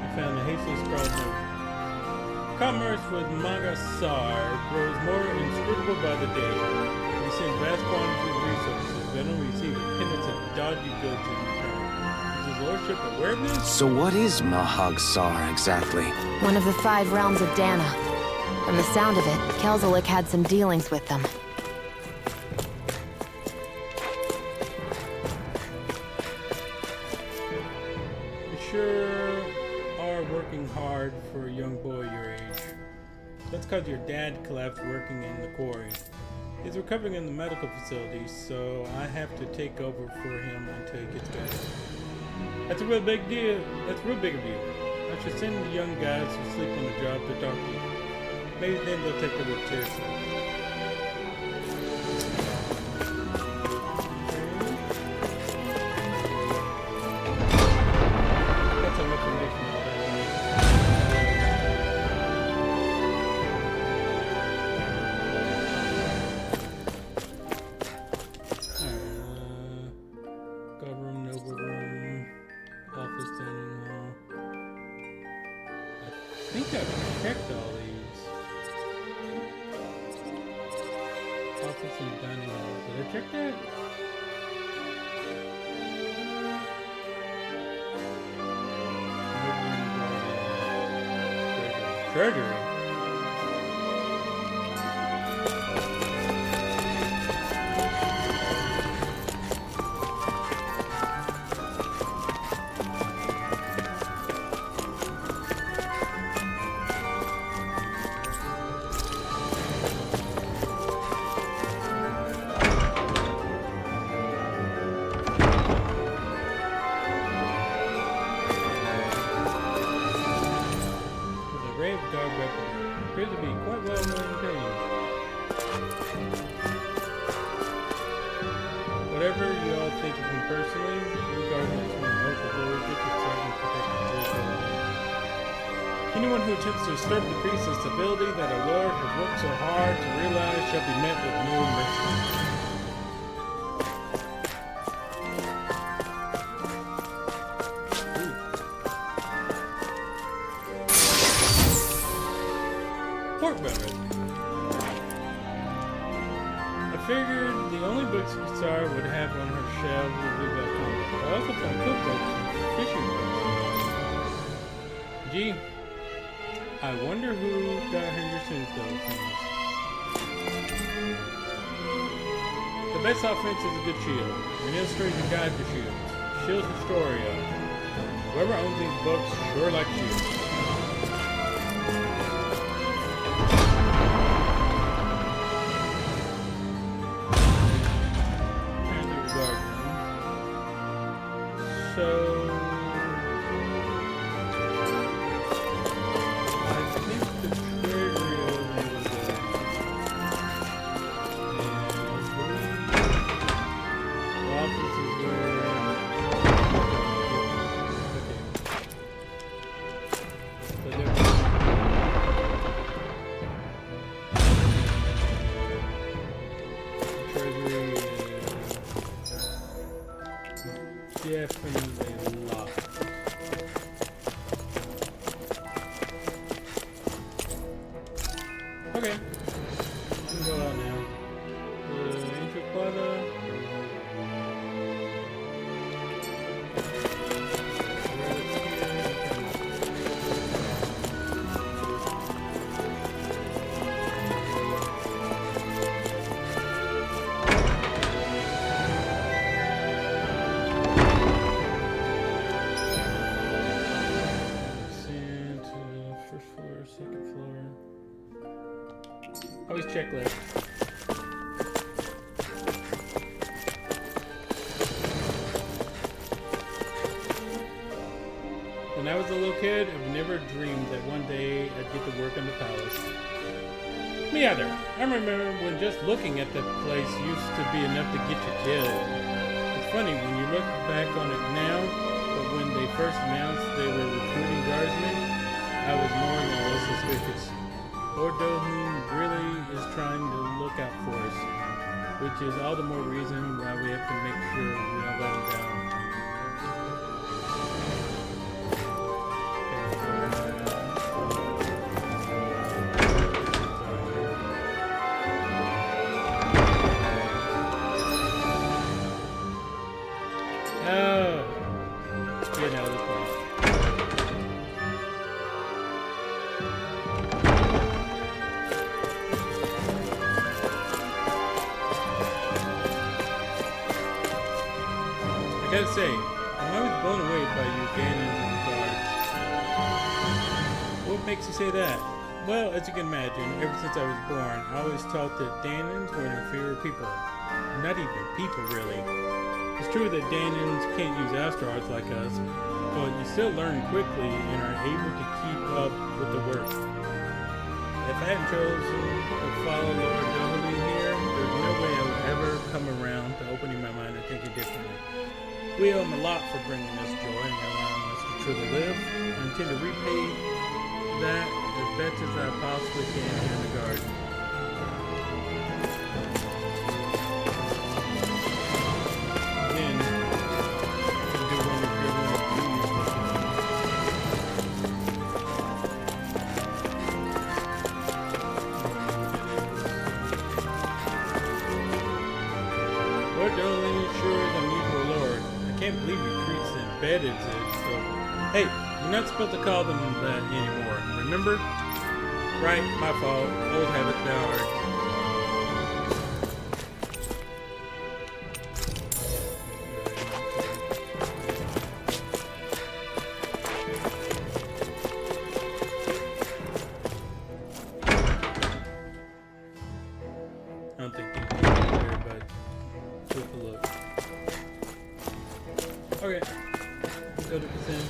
I found the hastily scrawled note. Commerce with Magasar grows more inscrutable by the day. We send vast quantities of resources, but only receive a pittance of dodgy goods in return. Is his lordship aware of this? So what is Mahagsar exactly? One of the 5 realms of Dana. From the sound of it, Kelzelik had some dealings with them. You sure are working hard for a young boy your age. That's because your dad collapsed working in the quarry. He's recovering in the medical facility, so I have to take over for him until he gets better. That's a real big deal. That's real big of you. I should send the young guys who sleep on the job to talk to you. Maybe then they'll take the work seriously. That's some information on that. Government, noble room, office, dining hall. I think I've checked all these. Office and dining hall. Did I check that? Treasury. Appears to be quite well maintained. Whatever you all think of him personally, regardless of hope the Lord gets his and protect his building. Anyone who attempts to disturb the priest's stability that our Lord has worked so hard to realize shall be met with no mercy. I figured the only books Sarah would have on her shelves would be about combat. I also found cookbooks and fishing books. Gee, I wonder who got Henderson those things. The best offense is a good shield. An illustrated guide to shields. Shields the story of. Whoever owns these books sure likes shields. Definitely locked. Okay. We can go out now. The Ancient Plaza. Always checklist. When I was a little kid, I never dreamed that one day I'd get to work in the palace. Me either. I remember when just looking at the place used to be enough to get you killed. It's funny when you look back on it now, but when they first announced they were recruiting guardsmen, I was more than a little suspicious. Lord Doheen really is trying to look out for us, which is all the more reason why we have to make sure we don't let him down. Oh, get out of this place. I gotta say, I'm always blown away by you Ganons and guards. What makes you say that? Well, as you can imagine, ever since I was born, I always thought that Danans were inferior people. Not even people, really. It's true that Danans can't use astrals like us, but you still learn quickly and are able to keep up with the work. If I hadn't chosen to follow Lord Doheen here, there's no way I would ever come around to opening my mind and thinking differently. We owe him a lot for bringing us joy and allowing us to truly live. I intend to repay that as best as I possibly can here in the garden. Then, I can do one of your Lord Doheen sure is a mutual lord. I can't believe he treats them embedded as so. Hey, we're not supposed to call them that anymore, remember? Right, my fault. Old habits die hard. I don't think you can here, but take a look. Okay, let's go to Viscint.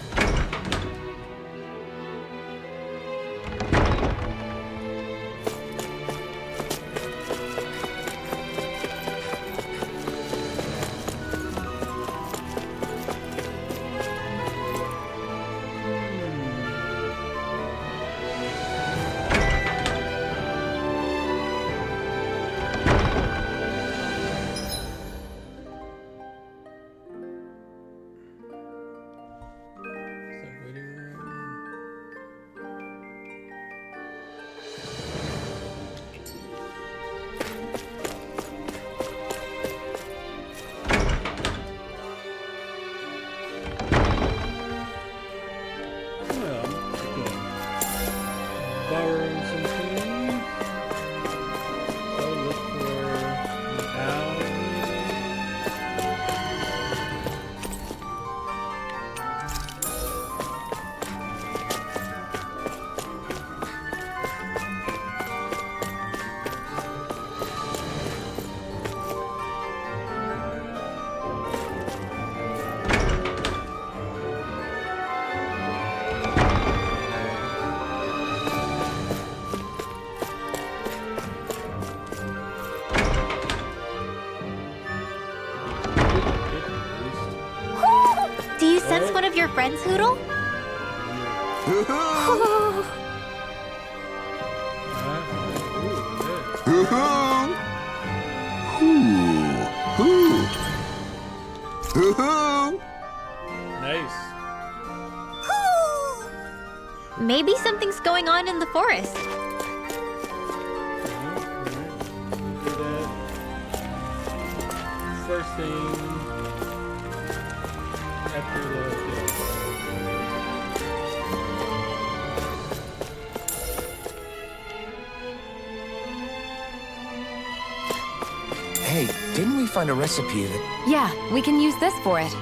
Borrow some things. Go look for an owl. Do you sense one of your friends, Hoodle? Nice. Maybe something's going on in the forest. Do that. First thing after the Hey, didn't we find a recipe that... Yeah, we can use this for it.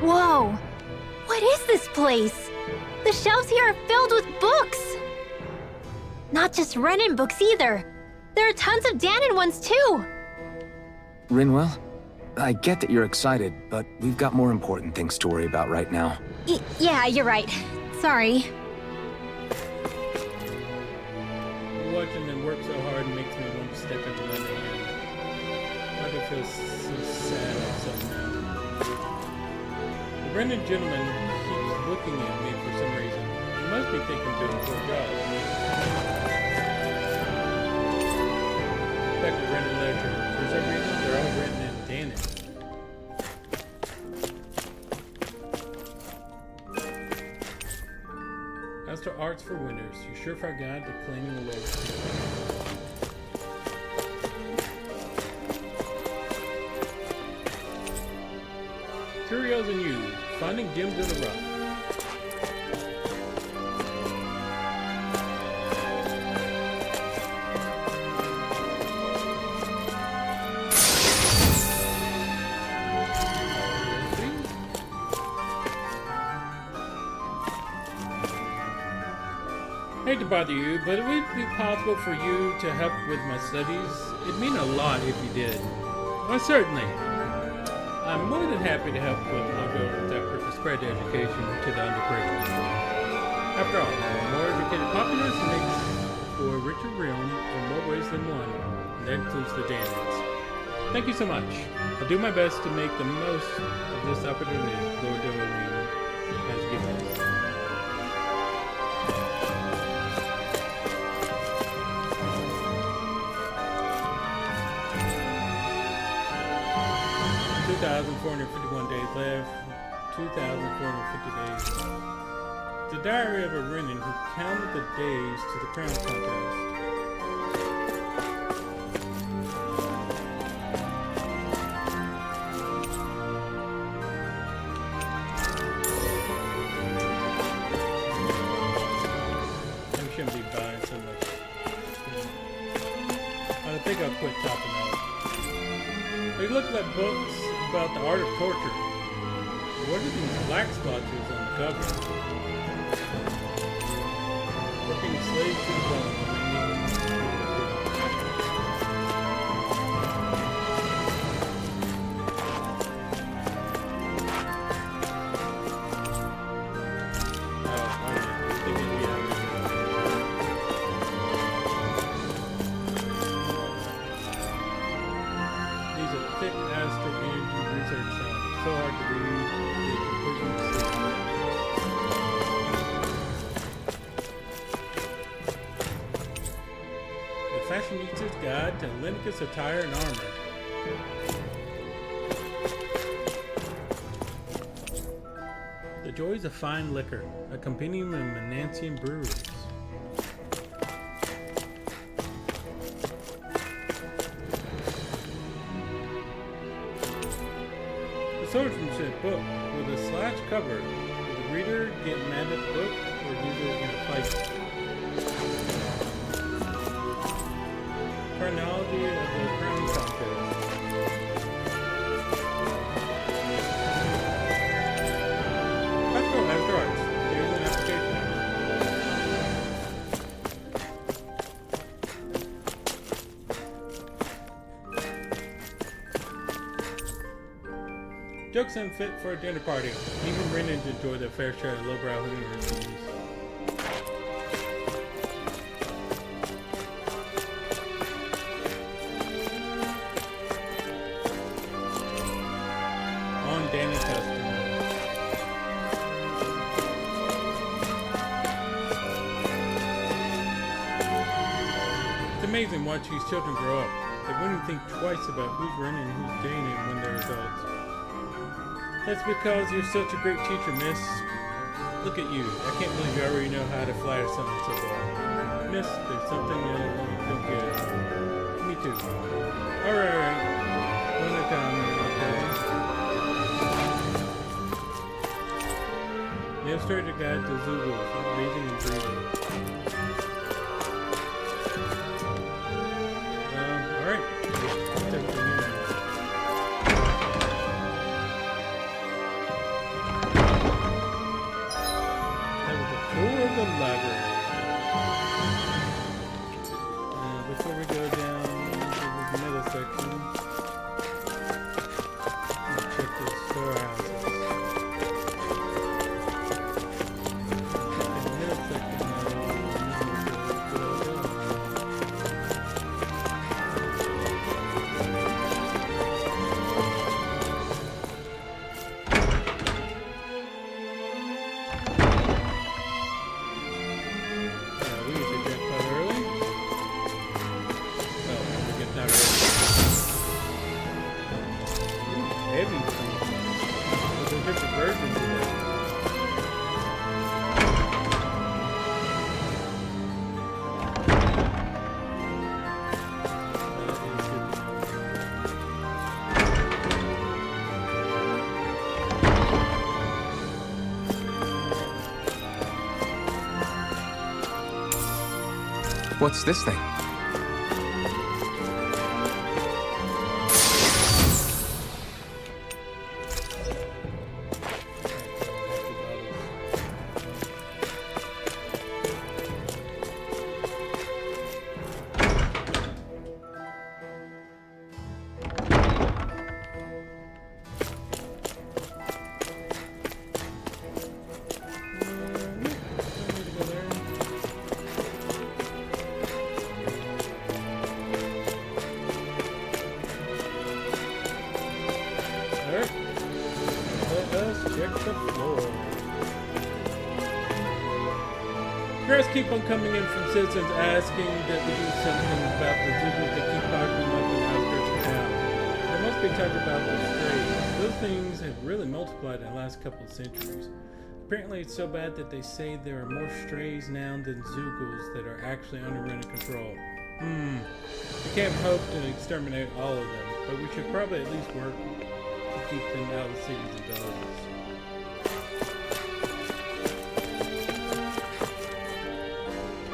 Whoa! What is this place? The shelves here are filled with books! Not just Renin books either. There are tons of Danon ones too! Rinwell? I get that you're excited, but we've got more important things to worry about right now. Yeah, you're right. Sorry. Watching them work so hard makes me want to step into my hand. I don't feel so sad somehow. The Brendan gentleman keeps looking at me for some reason. He must be thinking I'm doing a poor job. Back to Brendan literature. For some reason, they're all written in Danon. As to arts for winners, you sure forgot the claiming the Lord's Curios and you, finding gems in the rock. Hate to bother you, but would it be possible for you to help with my studies? It'd mean a lot if you did. Why, certainly. I'm more than happy to help with my goal effort to spread education to the underprivileged. After all, a more educated populace makes for a richer realm in more ways than one, and that includes the Danons. Thank you so much. I'll do my best to make the most of this opportunity Lord Doverine has given us. $2,451 days left. 2,450 days. The diary of a Renin who counted the days to the crown contest. I shouldn't be buying so much. I think I'll quit topping out. They look like books about the art of torture. What are these black splotches on the cover? Working slave to the bone. These are thick astrophysiology research sounds. So hard to read. They can push you to sleep. The Fashionista's Guide to Lenicus Attire and Armor. The Joys of Fine Liquor, a compendium of Menancian breweries. The Swordsmanship book with a slash cover. Will the reader get mad at the book or use it in a fight? Chronology of the Crown Contest. Let's go, Master Arts. Here's an application. Jokes unfit for a dinner party. Even Renins enjoy their fair share of lowbrow humor reviews. On Danny Custom. It's amazing watch these children grow up. They wouldn't think twice about who's Renin and who's Jane when they're adults. That's because you're such a great teacher, miss. Look at you. I can't believe you already know how to flatter someone so well. Miss, there's something that I don't get. Me too. Alright. One at a time, okay? The illustrated guide to Zulus, reading and breathing. Alright. That's everything in there. Tour of the library. Before we go down to the middle section, let's check the storehouses. The middle section What's this thing? Lord. Prayers keep on coming in from citizens asking that we do something about the Zooglers that keep popping up in the outskirts of town. They must be talking about those strays. Those things have really multiplied in the last couple of centuries. Apparently it's so bad that they say there are more strays now than Zooglers that are actually under Renin control. We can't hope to exterminate all of them, but we should probably at least work to keep them out of the cities and villages.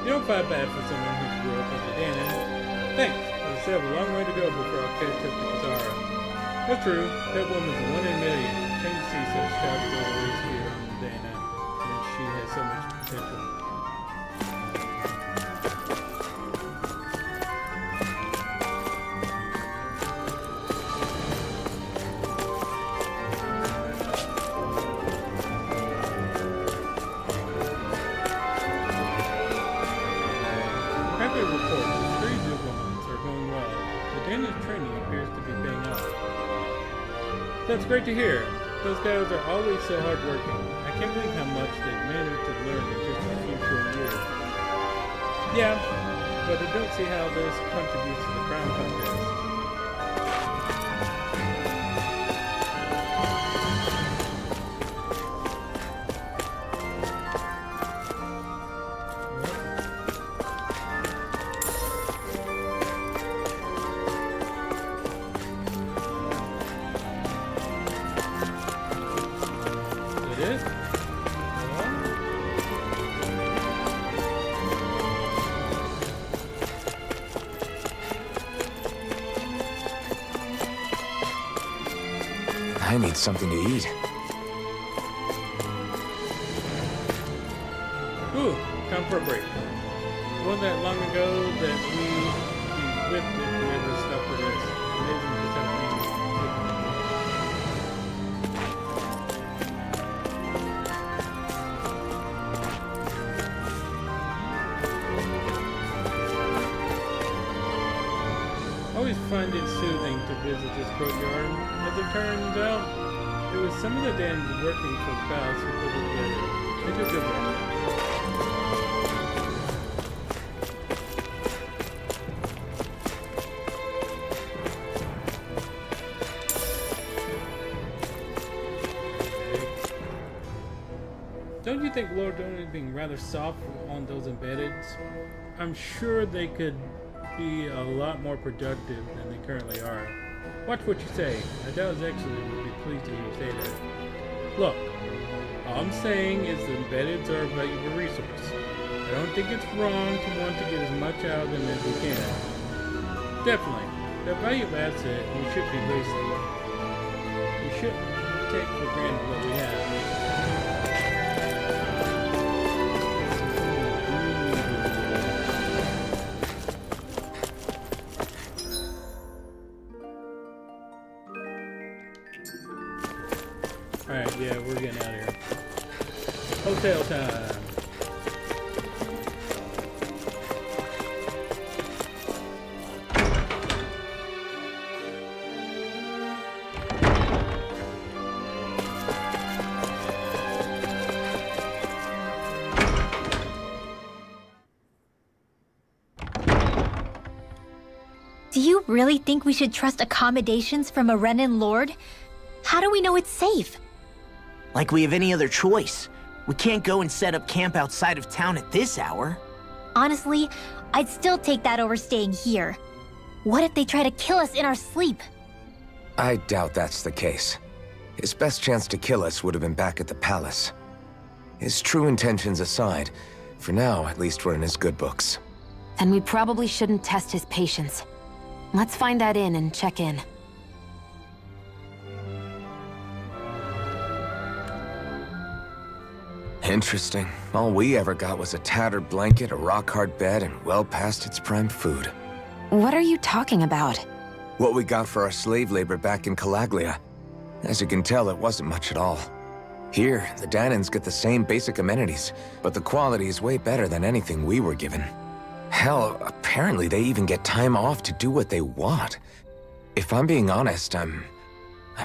You don't fight bad for someone who grew up as a Danon. Thanks. I still have a long way to go before I'll catch up to Kazara. That's true. That woman's a 1 in a million. Shame to see such child always here on Dana, and she has so much potential. That's great to hear. Those guys are always so hardworking. I can't believe how much they've managed to learn in just a few short years. Yeah, but I don't see how this contributes to the crime contest. I need something to eat. Ooh, time for a break. It wasn't that long ago that we whipped if we ever stopped the rest. Amazing just how things I always find it soothing to visit this courtyard. As it turns out, it was some of the Dans working for the palace who put it together. They do good work. Don't you think Lord Dolan is being rather soft on those embeddeds? I'm sure they could be a lot more productive than they currently are. Watch what you say. I doubt actually would be pleased to hear you say that. Look, all I'm saying is the embeddeds are a valuable resource. I don't think it's wrong to want to get as much out of them as we can. Definitely. They're a valuable asset and we shouldn't be wasting them. We shouldn't take for granted what we have. Alright, yeah, we're getting out of here. Hotel time. Do you really think we should trust accommodations from a Renin Lord? How do we know it's safe? Like we have any other choice. We can't go and set up camp outside of town at this hour. Honestly, I'd still take that over staying here. What if they try to kill us in our sleep? I doubt that's the case. His best chance to kill us would have been back at the palace. His true intentions aside, for now, at least we're in his good books. Then we probably shouldn't test his patience. Let's find that inn and check in. Interesting. All we ever got was a tattered blanket, a rock-hard bed, and well past its prime food. What are you talking about? What we got for our slave labor back in Calaglia. As you can tell, it wasn't much at all. Here, the Danans get the same basic amenities, but the quality is way better than anything we were given. Hell, apparently they even get time off to do what they want. If I'm being honest, I'm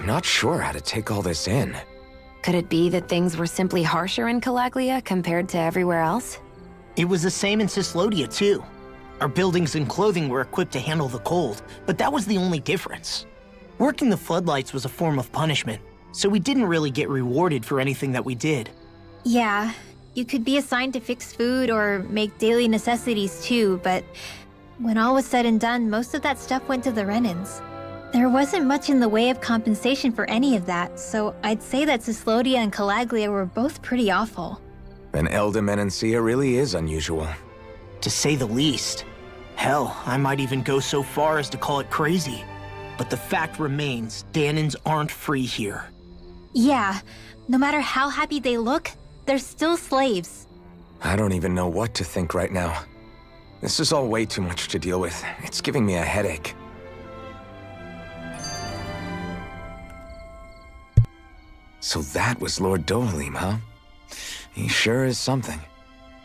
not sure how to take all this in. Could it be that things were simply harsher in Calaglia compared to everywhere else? It was the same in Cislodia, too. Our buildings and clothing were equipped to handle the cold, but that was the only difference. Working the floodlights was a form of punishment, so we didn't really get rewarded for anything that we did. Yeah, you could be assigned to fix food or make daily necessities too, but when all was said and done, most of that stuff went to the Renans. There wasn't much in the way of compensation for any of that, so I'd say that Cislodia and Calaglia were both pretty awful. Then Elda Menancia really is unusual. To say the least. Hell, I might even go so far as to call it crazy. But the fact remains, Danans aren't free here. Yeah, no matter how happy they look, they're still slaves. I don't even know what to think right now. This is all way too much to deal with. It's giving me a headache. So that was Lord Dohalim, huh? He sure is something.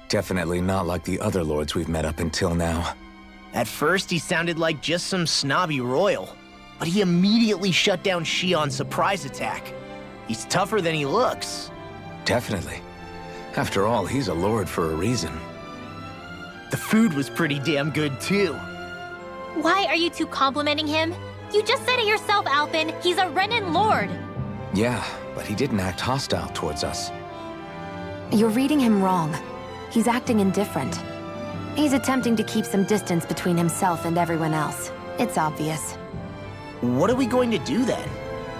Definitely not like the other lords we've met up until now. At first, he sounded like just some snobby royal, but he immediately shut down Shion's surprise attack. He's tougher than he looks. Definitely. After all, he's a lord for a reason. The food was pretty damn good, too. Why are you two complimenting him? You just said it yourself, Alpin. He's a Renan lord. Yeah, but he didn't act hostile towards us. You're reading him wrong. He's acting indifferent. He's attempting to keep some distance between himself and everyone else. It's obvious. What are we going to do then?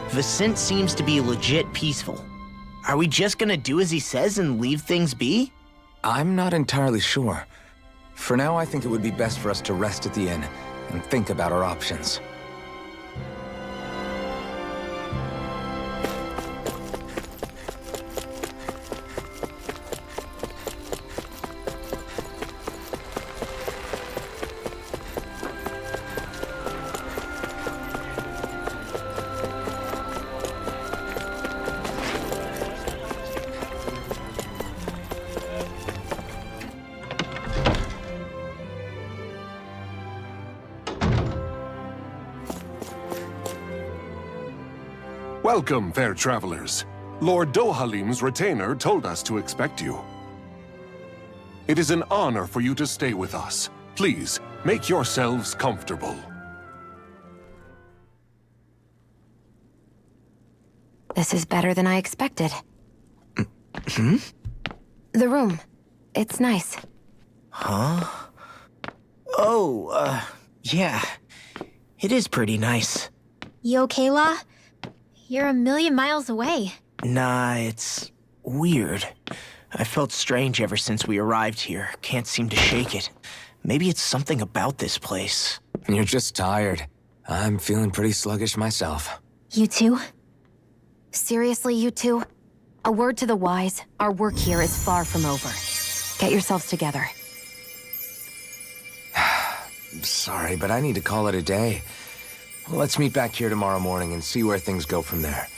Viscint seems to be legit peaceful. Are we just gonna do as he says and leave things be? I'm not entirely sure. For now, I think it would be best for us to rest at the inn and think about our options. Welcome, fair travelers. Lord Dohalim's retainer told us to expect you. It is an honor for you to stay with us. Please, make yourselves comfortable. This is better than I expected. Hmm? The room. It's nice. Huh? Oh, yeah. It is pretty nice. You okay, La? You're a million miles away. Nah, it's weird. I felt strange ever since we arrived here. Can't seem to shake it. Maybe it's something about this place. You're just tired. I'm feeling pretty sluggish myself. You too? Seriously, you two? A word to the wise, our work here is far from over. Get yourselves together. Sorry, but I need to call it a day. Let's meet back here tomorrow morning and see where things go from there.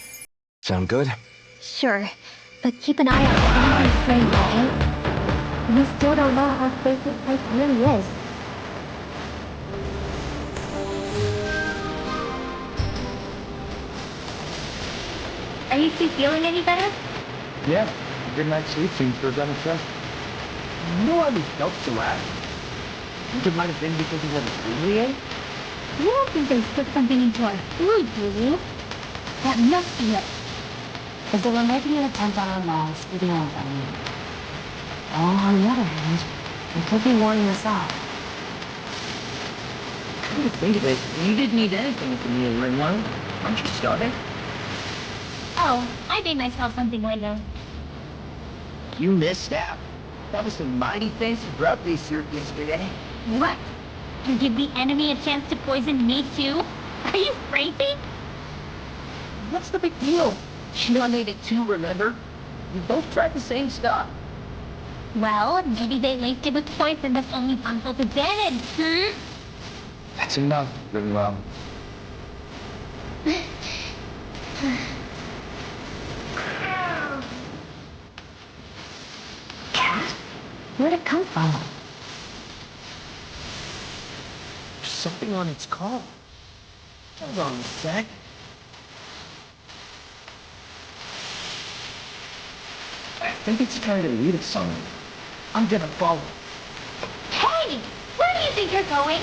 Sound good? Sure, but keep an eye out for anything strange, okay? We still don't know how safe this place really is. Are you two feeling any better? Yeah, good night's sleep seems to have done its best. You know why we felt so out? I think it might have been because of what food we ate. You don't think they put something into our food, do you? That must be it. If they were making an attempt on our lives, we know what I mean. On the other hand, they could be warning us off. Come to think of it, you didn't eat anything from me, Ringworm. Aren't you starving? Oh, I made myself something later. You missed out. That was some mighty fancy grub they served yesterday. What? And give the enemy a chance to poison me too? Are you crazy? What's the big deal? Shion made it too, remember? We both tried the same stuff. Well, maybe they linked it with poison that's only harmful to Danon, That's enough, Ringworm. Cat? Where'd it come from? There's something on its collar. Hold on a sec. Maybe it's trying to lead us somewhere. I'm gonna follow. Hey! Where do you think you're going?